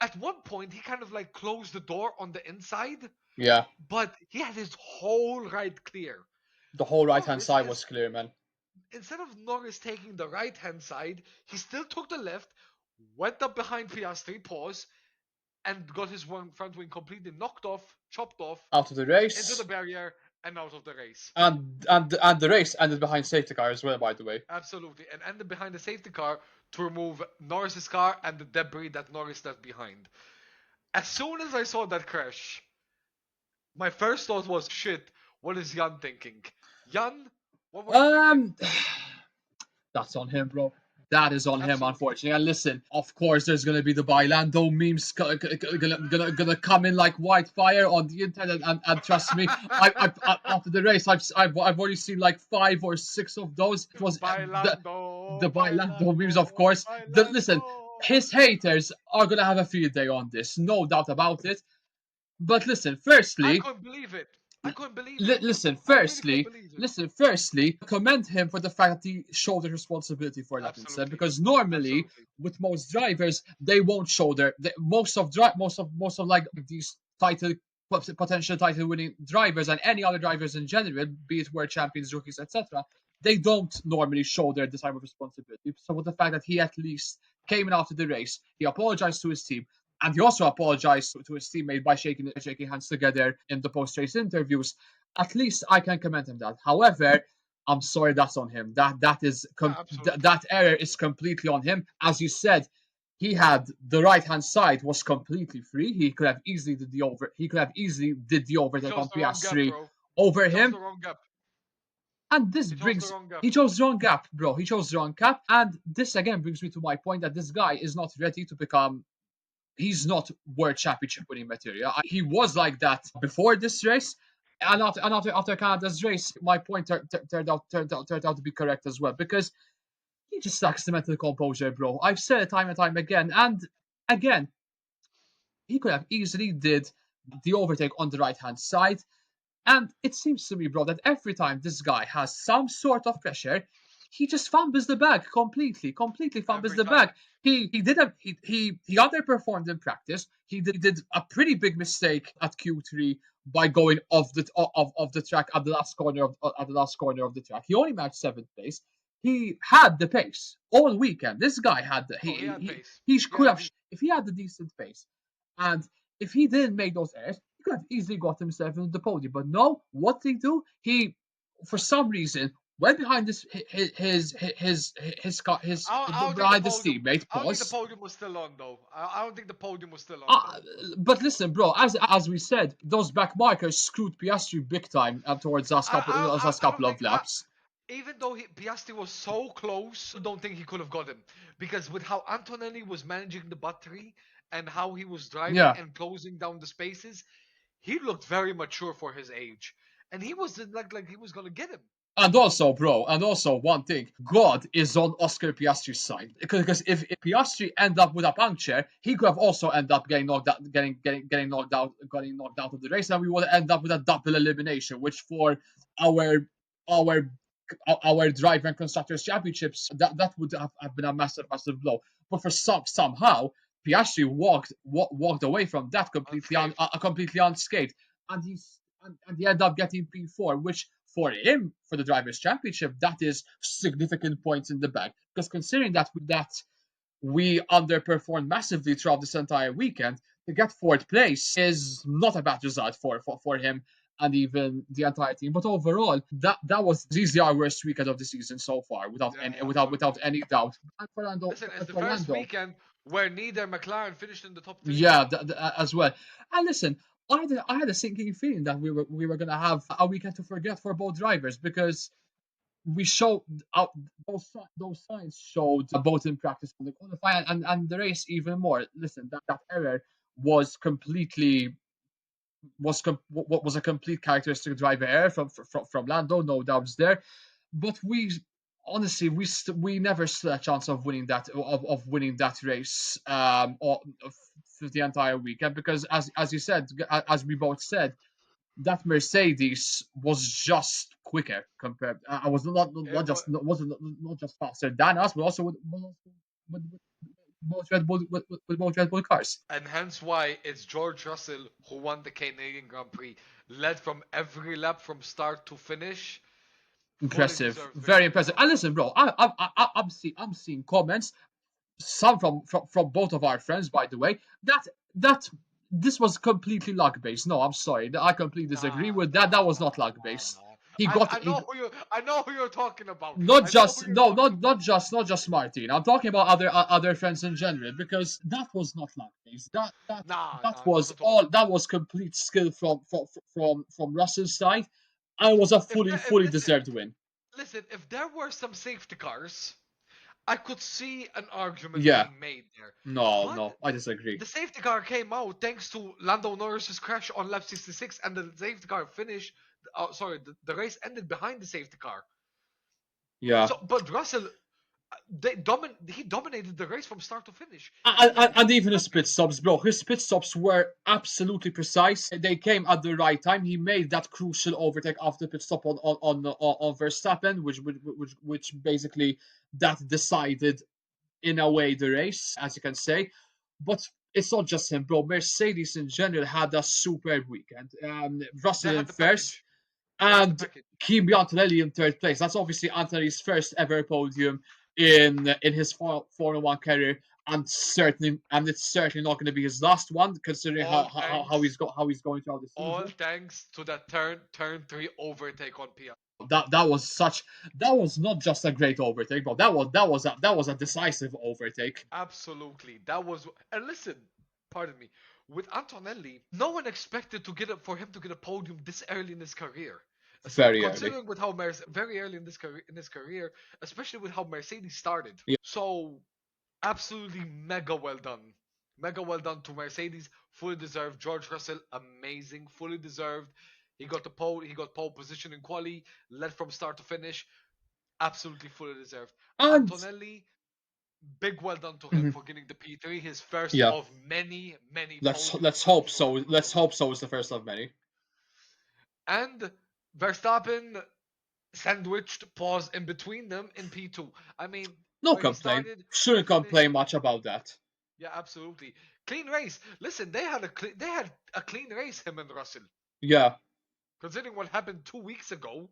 at one point, he kind of like closed the door on the inside, Yeah, but he had his whole right clear. the whole right hand Norris side is was clear, man. instead of Norris taking the right hand side, he still took the left, went up behind Piastri, paused, and got his one front wing completely knocked off, chopped off, Out of the into the race, barrier, and out of the race. and the race ended behind safety car as well, by the way. Absolutely. And ended behind the safety car to remove Norris's car and the debris that Norris left behind. As soon as I saw that crash, my first thought was, shit, what is Jan thinking? Jan, what were you thinking? Um, that's on him, bro. That is on him, Absolutely. unfortunately. And listen, of course, there's gonna be the Bailando memes gonna come in like wildfire on the internet, and trust me, after the race, I've already seen like 5 or 6 of those. It was the Bailando, Bailando memes, of Bailando, course. Listen, Bailando. his haters are gonna have a field day on this, no doubt about it. But listen, I firstly, couldn't believe it. I couldn't believe it. listen, I really couldn't believe it. commend him for the fact that he showed the responsibility for that instead. Absolutely. Because normally, Absolutely. with most drivers, they won't show most of like these potential title winning drivers and any other drivers in general, be it world champions, rookies, etc. They don't normally show their this type of responsibility. So with the fact that he at least came in after the race, he apologized to his team, and he also apologized to his teammate by shaking hands together in the post-race interviews. At least I can commend him that. However, I'm sorry, that's on him. Absolutely. That error is Absolutely. completely on him. As you said, he had the right hand side was completely free. He could have easily did the over. He could have easily did the He overtake chose on the wrong gap, PS3 bro. over He chose the him. wrong gap. And this He chose the brings wrong gap. he chose the wrong gap, bro. He chose the wrong gap. And this again brings me to my point that this guy is not ready to become he's not world championship winning material. He was like that before this race. And after Canada's race, my point turned out to be correct as well because he just lacks the mental composure, bro. I've said it time and time again, and again, he could have easily did the overtake on the right hand side. And it seems to me, bro, that every time this guy has some sort of pressure, he just fumbles the bag completely fumbles Every the time. bag. He underperformed in practice. He did a pretty big mistake at Q3 by going off the track at the last corner of the track. He only matched 7th place. He had the pace all weekend. This guy had the Oh, he had pace. he He could had have the if he had the decent pace, and if he didn't make those errors, he could have easily got himself into the podium. But no, what did he do? He, for some reason, went behind I don't think the behind his podium. teammate. I don't think the Pause. podium was still on though. I don't think the podium was still on though. But listen, bro. As we said, those back markers screwed Piastri big time towards last I don't couple of think. laps. Even though Piastri was so close, I don't think he could have got him because with how Antonelli was managing the battery and how he was driving Yeah. and closing down the spaces, he looked very mature for his age, and he wasn't like he was gonna get him. And also one thing, God is on Oscar Piastri's side because if Piastri end up with a puncture, he could have also end up getting knocked out of the race, and we would end up with a double elimination, which for our our our driver and constructors championships that would have been a massive blow. But for somehow Piastri walked away from that Unscathed. completely unscathed, and and he ended up getting P4, which for him for the drivers championship that is significant points in the bag because considering that we underperformed massively throughout this entire weekend, to get 4th place is not a bad result for him. and even the entire team. But overall, that was easily our worst weekend of the season so far, Yeah, yeah, without absolutely. any doubt. Listen, it's And the first Fernando, weekend where neither McLaren finished in the top three. yeah, as well. And listen, I had a sinking feeling that we were gonna have a weekend to forget for both drivers because we showed out those signs showed both in practice and the qualifying and the race even more. Listen, that error was completely what was a complete characteristic driver error from Lando, no doubts there. But we honestly we never stood a chance of winning of winning that race for the entire weekend because as you said, as we both said, that Mercedes was just quicker compared. I was It was, not just faster than us, but also with both Red Bull with both Red Bull cars. and hence why it's George Russell who won the Canadian Grand Prix, led from every lap from start to finish. Fully Impressive, deserved very victory, impressive. man. And listen, bro, I'm seeing comments, some from both of our friends, by the way, that this was completely luck based. No, I'm sorry, I completely disagree Nah, with that. nah, That was not nah, luck nah, based. nah. He got he I know who you're talking about. not I know who just you're no talking not about. Martin. I'm talking about other friends in general because that was not luck based. Nah, That nah, not was at all. all. That was complete skill from Russell's side, and it was a If fully deserved win. listen, if there were some safety cars, I could see an argument Yeah, being made there. no, But no, I disagree. the safety car came out thanks to Lando Norris's crash on lap 66, and the safety car finished. Sorry, the race ended behind the safety car. Yeah. So, but Russell, he dominated the race from start to finish. And even his pit stops, bro. His pit stops were absolutely precise. They came at the right time. He made that crucial overtake after pit stop on Verstappen, which basically that decided in a way the race, as you can say. But it's not just him, bro. Mercedes in general had a superb weekend. They Russell in had the first, package. They had the and package. Kimi Antonelli in third place. That's obviously Antonelli's first ever podium in his Formula One career, and it's certainly not going to be his last one, considering All thanks, how he's going throughout the all season. thanks to that turn three overtake on P. That was that was not just a great overtake, but that was a decisive overtake. Absolutely. That was, and listen, pardon me. With Antonelli, no one expected for him to get a podium this early in his career. Very early. Considering with how very early in his career, especially with how Mercedes started. Yeah. So absolutely mega well done. Mega well done to Mercedes. Fully deserved. George Russell, amazing. Fully deserved. He got the pole. He got pole position in quali. Led from start to finish. Absolutely fully deserved. And Antonelli, big well done to him mhm, for getting the P3, his first yeah, of many, many let's podiums, I'm hope sure so. he will Let's go hope to. so is the first of many. And Verstappen sandwiched pause in between them in P2. I mean, No where he complaint. started, he Shouldn't finished. complain much about that. Yeah, absolutely. Clean race. Listen, they had a clean race, him and Russell. Yeah, Considering what happened 2 weeks ago,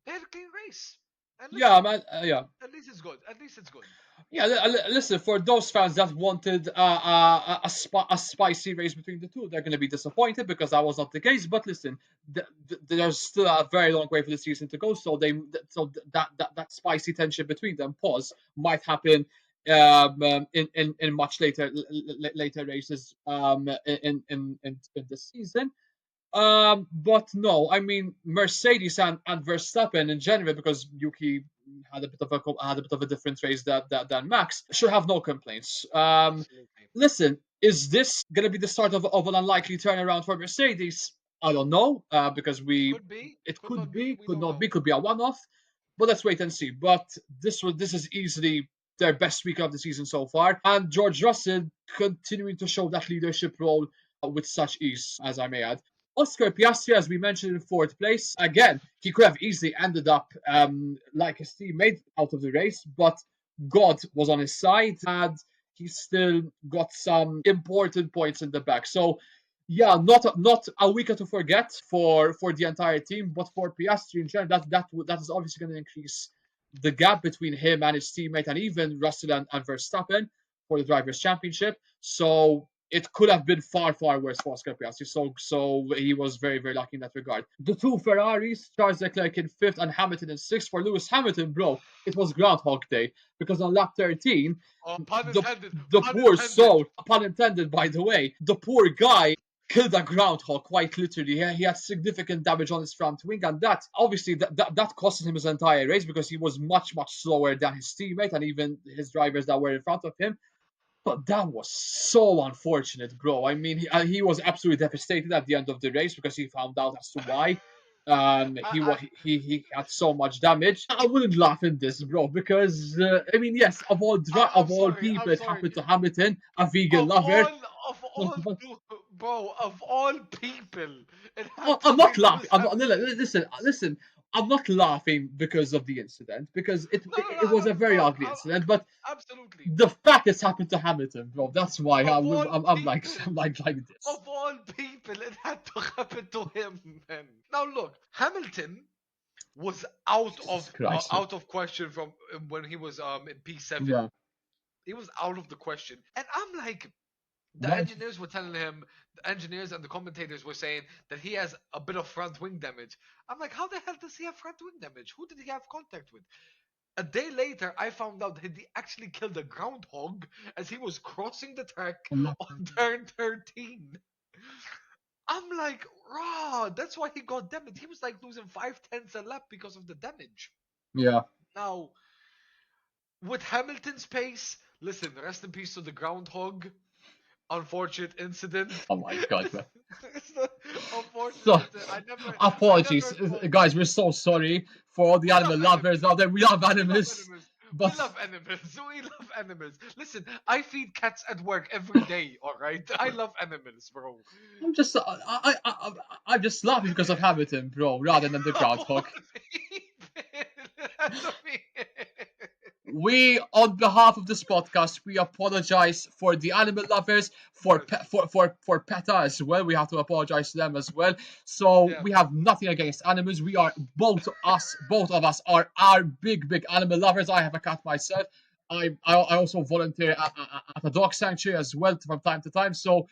they had a clean race. And yeah, listen, man. Yeah, at least it's good. At least it's good. yeah. Listen, for those fans that wanted a spicy race between the two, they're going to be disappointed because that was not the case. But listen, there's still a very long way for the season to go, so that spicy tension between them, pause, might happen in much later races in the season. But no, I mean Mercedes and Verstappen in general, because Yuki had a bit of a different race than Max, should have no complaints. Absolutely. Listen, is this gonna be the start of an unlikely turnaround for Mercedes? I don't know, because Could be, it could not could be. be, We could don't not know. be, could be a one-off, but let's wait and see. But this is easily their best week of the season so far, and George Russell continuing to show that leadership role with such ease, as I may add. Oscar Piastri, as we mentioned, in fourth place. Again, he could have easily ended up like his teammate out of the race, but God was on his side, and he still got some important points in the back. So, yeah, not a week to forget for the entire team, but for Piastri in general, that is obviously going to increase the gap between him and his teammate, and even Russell and Verstappen for the drivers' championship. So it could have been far, far worse for Oscar Piastri. So he was very, very lucky in that regard. The two Ferraris, Charles Leclerc in fifth and Hamilton in sixth. For Lewis Hamilton, bro, it was Groundhog Day because on lap 13, Oh, pun the intended. the Pun poor intended. soul, pun intended, by the way, the poor guy killed a groundhog quite literally. He had significant damage on his front wing, and that obviously that costed him his entire race because he was much, much slower than his teammate and even his drivers that were in front of him. But that was so unfortunate, bro. I mean, he was absolutely devastated at the end of the race because he found out as to why. I, He I, he had so much damage. I wouldn't laugh in this, bro, because I mean, yes, I'm of all sorry. people, I'm it sorry. happened to Hamilton, a vegan Of lover. all, of all, bro, of all people, it had to I'm be not laughing. Lewis I'm not. No, no, Hamilton. listen. I'm not laughing because of the incident because No, no, no, it was a very no, ugly incident. But absolutely. the fact it's happened to Hamilton, bro, that's why Of all I'm like people, like this. of all people, it had to happen to him, man. Now look, Hamilton was Jesus Christ. out of question from when he was in P7. Yeah. He was out of the question, and I'm like, the What? engineers were telling him, the engineers and the commentators were saying that he has a bit of front wing damage. I'm like, how the hell does he have front wing damage? Who did he have contact with? A day later, I found out that he actually killed a groundhog as he was crossing the track on turn 13. I'm like, raw, that's why he got damage. He was like losing 5/10 a lap because of the damage. Yeah. Now, with Hamilton's pace, listen, rest in peace to the groundhog. Unfortunate incident. Oh my god, man. It's the unfortunate So, incident. I apologies, never thought. guys. We're so sorry for all the We love animal lovers animals. out there. We love We love animals, animals. We but love animals. We love animals. Listen, I feed cats at work every day. All right, I love animals, bro. I'm just I'm just laughing because of Hamilton, bro, rather than the Of all groundhog. people, that's me. We, on behalf of this podcast, we apologize for the animal lovers, for Yes. for PETA as well. We have to apologize to them as well. So Yeah. we have nothing against animals. We are both of us are big, big animal lovers. I have a cat myself. I also volunteer at a dog sanctuary as well from time to time. So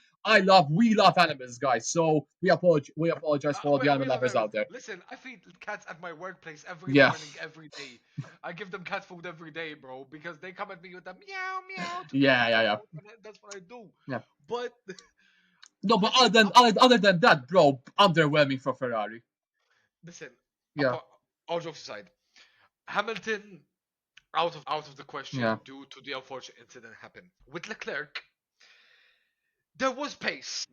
we love animals, guys. So we apologize for all the We animal love lovers animals. out there. Listen, I feed cats at my workplace every Yeah, morning, every day. I give them cat food every day, bro, because they come at me with a meow meow to get yeah, the yeah, cat yeah, food, and that's what I do. yeah. But No, but listen, other than that, bro, underwhelming for Ferrari. listen. Yeah, Apart, all jokes aside, Hamilton out of the question yeah. due to the unfortunate incident happened with Leclerc. There was pace,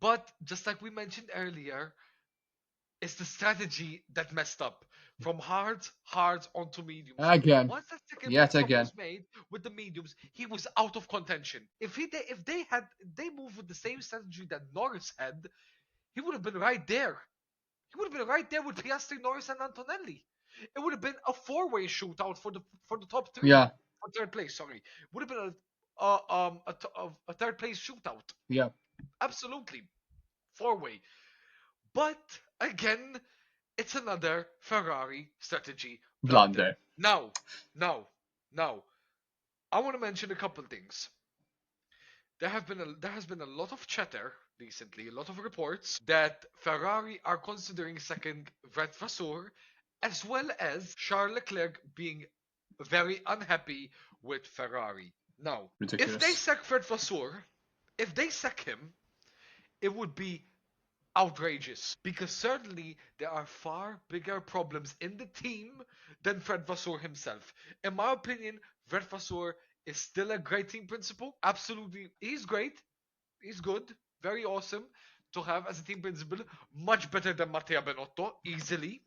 but just like we mentioned earlier, it's the strategy that messed up from hards onto mediums. Again, Once that second pit yet stop again. was made with the mediums, he was out of contention. If they moved with the same strategy that Norris had, he would have been right there. He would have been right there with Piastri, Norris, and Antonelli. It would have been a four-way shootout for the top three, Yeah, for third place. Sorry, would have been a third place shootout. yeah. Absolutely, four-way. But again, it's another Ferrari strategy blunder. Blunder. Now, now, now, I want to mention a couple things. There has been a lot of chatter recently, a lot of reports that Ferrari are considering second Brett Vasseur, as well as Charles Leclerc being very unhappy with Ferrari. Now, if they Ridiculous. sack Fred Vasseur, if they sack him, it would be outrageous because certainly there are far bigger problems in the team than Fred Vasseur himself. In my opinion, Fred Vasseur is still a great team principal. Absolutely, he's great. He's good. Very awesome to have as a team principal. Much better than Matteo Benotto, easily.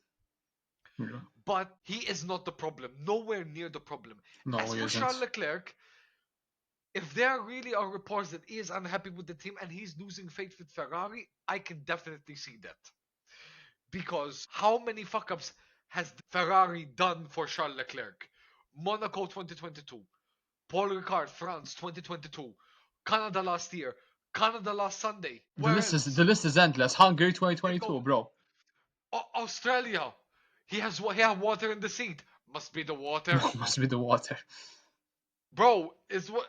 Yeah. But he is not the problem. Nowhere near the problem. No, As he for Charles isn't. Leclerc, if there really are reports that he is unhappy with the team and he's losing faith with Ferrari, I can definitely see that. Because how many fuck ups has Ferrari done for Charles Leclerc? Monaco 2022, Paul Ricard, France 2022, Canada last year, Canada last Sunday. Where else? The list is endless. Hungary It goes 2022, bro. Australia. He had water in the seat. Must be the water, Must be the water. bro. Is what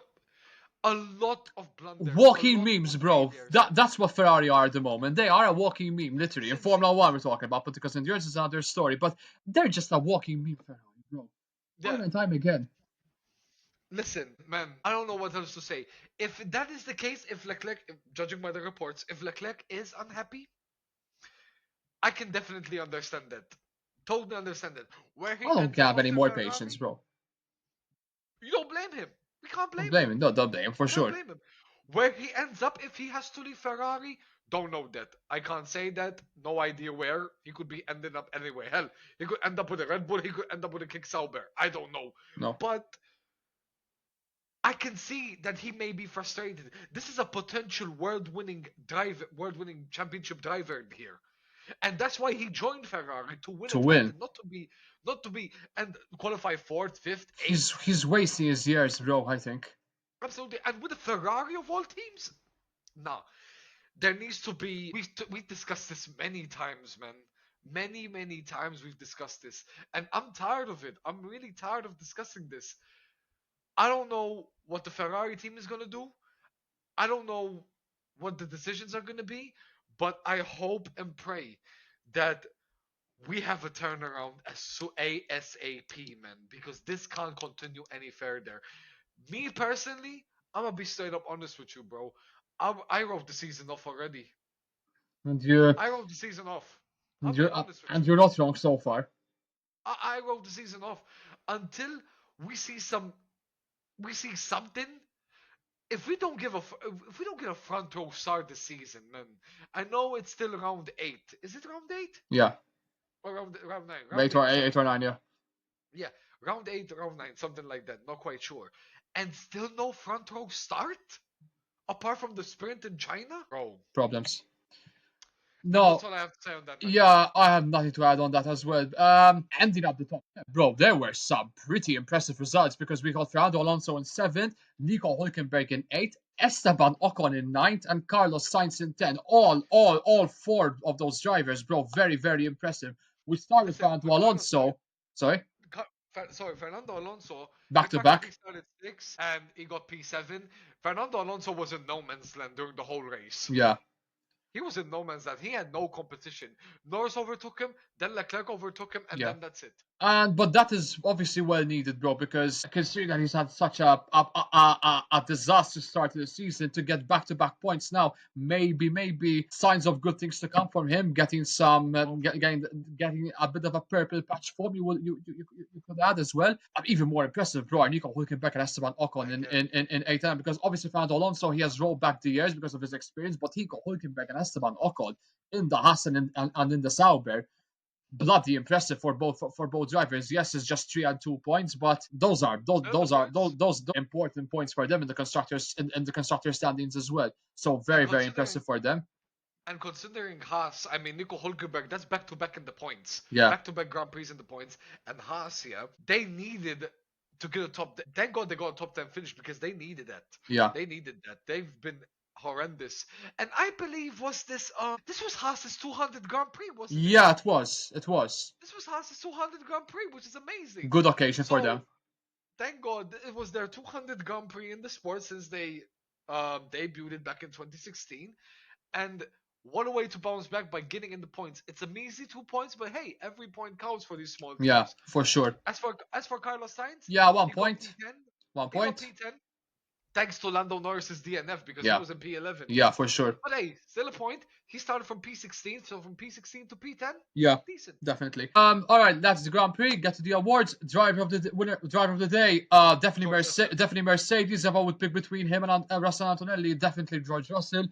A lot of blunders, a Walking lot memes, of bro. failures. That's what Ferrari are at the moment. They are a walking meme, literally. In Since Formula One, we're talking about, but because endurance is another story. But they're just a walking meme, Ferrari, bro. yeah, Time and time again. listen, man, I don't know what else to say. If that is the case, if Leclerc, judging by the reports, if Leclerc is unhappy, I can definitely understand that. Totally understand that. Where he I don't ends up have any after more patience, Ferrari, bro. you don't blame him. We can't Don't blame blame him. him. No, don't blame him for We can't sure. blame him. Where he ends up if he has to leave Ferrari, don't know that. I can't say that. No idea where. He could be ending up anywhere. Hell, he could end up with a Red Bull. He could end up with a Kick Sauber. I don't know. No. But I can see that he may be frustrated. This is a potential world-winning driver, world-winning championship driver here, and that's why he joined Ferrari to win a To win. title, not to be and qualify fourth, fifth, eighth. He's wasting his years, bro, I think. Absolutely, and with a Ferrari of all teams, nah. There needs to be. We discussed this many times, man. Many times we've discussed this, and I'm tired of it. I'm really tired of discussing this. I don't know what the Ferrari team is gonna do. I don't know what the decisions are gonna be, but I hope and pray that we have a turnaround as ASAP, man, because this can't continue any further. Me personally, I'm gonna be straight up honest with you, bro. I wrote the season off already. And you I wrote the season off. I'm and being you're honest with and you. you're not wrong so far. I wrote the season off until we see some. We see something. If we don't give a if we don't get a front row start this season, man, I know it's still round 8. Is it round 8 Yeah. or round 9? Round 8, Eight sorry. or nine, yeah. Yeah, round 8, round 9, something like that. Not quite sure. And still no front row start apart from the sprint in China, bro. Problems. And that's No, all I have to say on that matter. yeah, I have nothing to add on that as well. Ending up the top 10. Bro, there were some pretty impressive results because we got Fernando Alonso in 7th, Nico Hulkenberg in 8th, Esteban Ocon in 9th, and Carlos Sainz in 10. All four of those drivers, bro, very impressive. We start with Listen, Fernando with Carlos Sainz, Alonso. Sorry, sorry, Fernando Alonso, back the to fact that he back. started 6th and he got P7, Fernando Alonso was in no man's land during the whole race. Yeah. He was in no man's land. He had no competition. Norris overtook him, then Leclerc overtook him, and Yeah. then that's it. And but that is obviously well needed, bro, because considering that he's had such a disastrous start to the season, to get back-to-back points now, maybe signs of good things to come from him, getting some Hopefully. getting a bit of a purple patch form. You could add as well. Even more impressive, bro, are Nico Hulkenberg and Esteban Ocon Thank you. in 8 because obviously Fernando Alonso, he has rolled back the years because of his experience, but Nico Hulkenberg and Esteban Ocon in the Haas and in the Sauber, bloody impressive for both drivers. Yes, it's just 3 and 2 points, but Still the points. those important points for them in the constructors in the constructor standings as well. So And very impressive for them. considering Haas, I mean Nico Hulkenberg, that's back to back in the points. Yeah, Back to back Grand Prix in the points. And Haas, yeah, they needed to get a top. Thank God they got a top 10 finish because they needed that. yeah, They needed that. They've been horrendous. And I believe was this was Haas's 200 Grand Prix, wasn't it? yeah. It was This was Haas's 200 Grand Prix, which is amazing. good occasion for them. So thank God it was their 200 Grand Prix in the sport since they debuted it back in 2016. And what a way to bounce back by getting in the points. It's a measly 2 points, but hey, every point counts for these small Yeah, teams. for sure. As for Carlos Sainz, Yeah, one he got point, P10. one He got point. P10 thanks to Lando Norris's DNF because he Yeah, was in P11. yeah, for sure. But hey, still a point. He started from P16, so from P16 to P10, Yeah, decent. definitely. All right, that's the Grand Prix. Get to the awards. Driver of the day. George Russell. Definitely Mercedes. If I would pick between him and Russell Antonelli, definitely George Russell.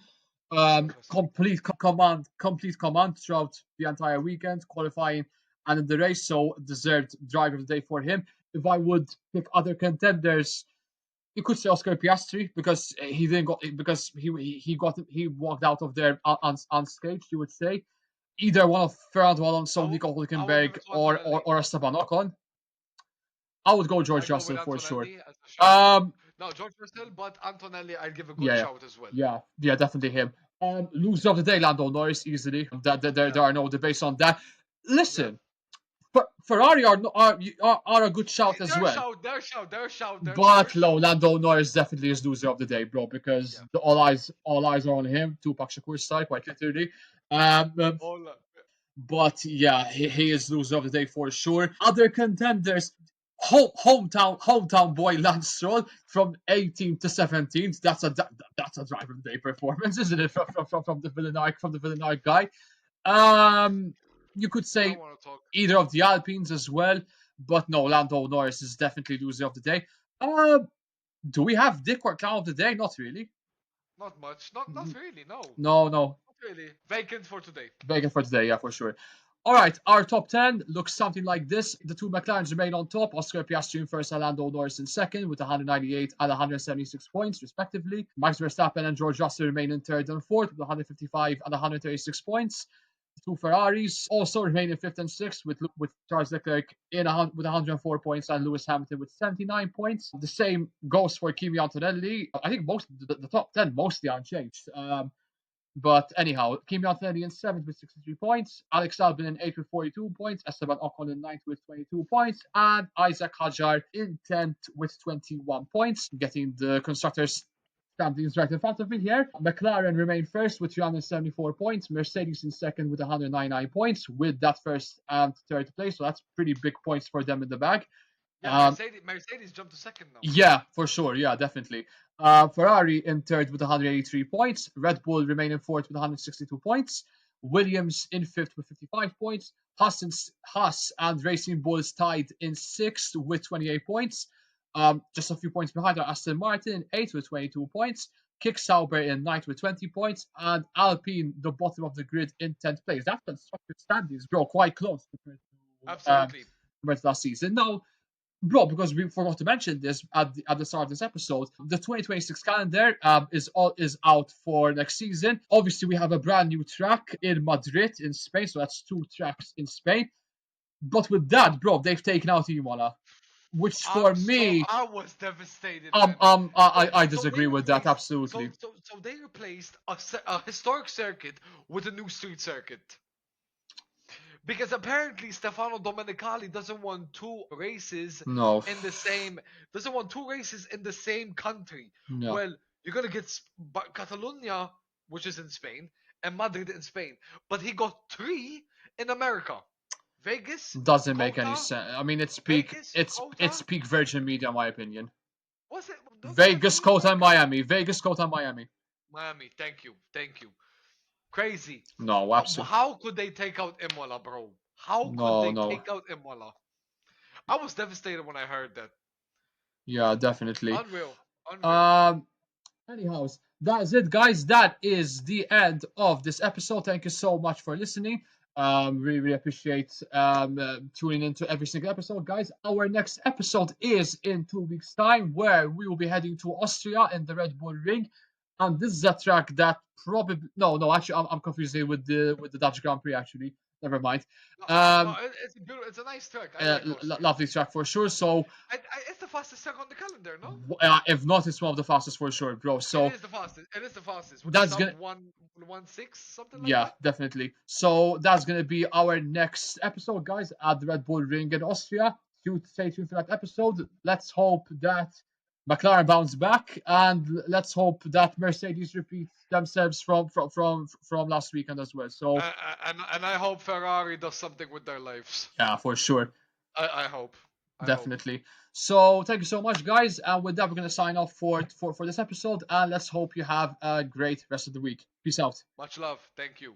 George Russell. Complete command throughout the entire weekend, qualifying and in the race. So deserved driver of the day for him. If I would pick other contenders, you could say Oscar Piastri because he didn't go because he walked out of there unscathed. You would say either one of Fernando I Alonso, will, Nico I will give Hulkenberg, it to Antonelli. or Esteban Ocon. I would go I George go with Russell for sure. Antonelli as a shout. Um, No, George Russell, but Antonelli, I'd give a good yeah, shout as well. definitely him. Loser of the day, Lando Norris, easily. There Yeah, are no debates on that. yeah. Listen, Ferrari are a good shout as Their well. shout, their shout, their shout, their But shout. Lando Norris definitely is loser of the day, bro, because Yeah. all eyes are on him. Tupac Shakur style, quite literally. Um, All but yeah, he is loser of the day for sure. Other contenders, hometown boy Lance Stroll from 18th to 17th. That's a driver of the day performance, isn't it? From the Villeneuve guy. You could I don't say want to talk. either of the Alpines as well, but no, Lando Norris is definitely loser of the day. Uh, do we have Dick or Clown of the day? Not really. Not much. Not really. No. No, no. Not really. Vacant for today. Bacon for today, yeah, for sure. All right, our top 10 looks something like this. The two McLarens remain on top. Oscar Piastri in first and Lando Norris in second with 198 and 176 points, respectively. Max Verstappen and George Russell remain in third and fourth with 155 and 136 points. The two Ferraris also remain in fifth and sixth with Charles Leclerc with 104 points and Lewis Hamilton with 79 points. The same goes for Kimi Antonelli. I think the top 10 mostly unchanged. But anyhow, Kimi Antonelli in seventh with 63 points, Alex Albon in eighth with 42 points, Esteban Ocon in ninth with 22 points, and Isaac Hadjar in 10th with 21 points, getting the constructors standings right in front of me here. McLaren remain first with 374 points, Mercedes in second with 199 points, with that first and third place, so that's pretty big points for them in the bag. Yeah, Um, Mercedes jumped to second now. yeah, for sure. Yeah, definitely. Ferrari in third with 183 points. Red Bull remain in fourth with 162 points. Williams in fifth with 55 points. Haas and Racing Bulls tied in sixth with 28 points. Just a few points behind are Aston Martin in eighth with 22 points. Kick Sauber in ninth with 20 points. And Alpine, the bottom of the grid, in 10th place. That's constructor standings, bro, quite close Absolutely. compared to last season. Now, bro, because we forgot to mention this at the start of this episode, the 2026 calendar is out for next season. Obviously, we have a brand new track in Madrid in Spain, so that's two tracks in Spain. But with that, bro, they've taken out Imola, which for me, I was devastated, man. I So they disagree with that replaced so absolutely. so so they replaced a historic circuit with a new street circuit. Because apparently Stefano Domenicali No, doesn't want two races in the same country. no, Well, you're gonna get Catalonia, which is in Spain, and Madrid in Spain, but he got three in America: Vegas, doesn't make any Cota, sense. I mean, Vegas, it's Cota. peak Virgin Media, in my opinion. Was it? Doesn't that Vegas, mean Kota, like and Miami. Vegas, Kota, and Miami. Miami? Thank you. Crazy. No, absolutely. How could they take out Imola, bro? How could No, they no. take out Imola? I was devastated when I heard that. Yeah, definitely. Unreal. Unreal. Um, anyhow, that's it, guys. That is the end of this episode. Thank you so much for listening. Really appreciate tuning into every single episode, guys. Our next episode is in 2 weeks' time, where we will be heading to Austria in the Red Bull Ring, and this is a track that probably no, actually, I'm confusing with the Dutch Grand Prix. Actually, never mind. No, no, Um, it's a beautiful, it's a nice track. I like Austria. Lovely track for sure. So It's the fastest track on the calendar, no? if not, it's one of the fastest for sure, bro. It So is the fastest. It is the fastest with the that's sub gonna, 116 something like yeah, that. definitely. So that's gonna be our next episode, guys, at the Red Bull Ring in Austria. Stay tuned for that episode. Let's hope that McLaren bounce back, and let's hope that Mercedes repeats themselves from last weekend as well. So And I hope Ferrari does something with their lives. yeah, for sure. I hope. I hope. Definitely. So thank you so much, guys. And with that, we're gonna sign off for this episode. And let's hope you have a great rest of the week. Peace out. Much love. Thank you.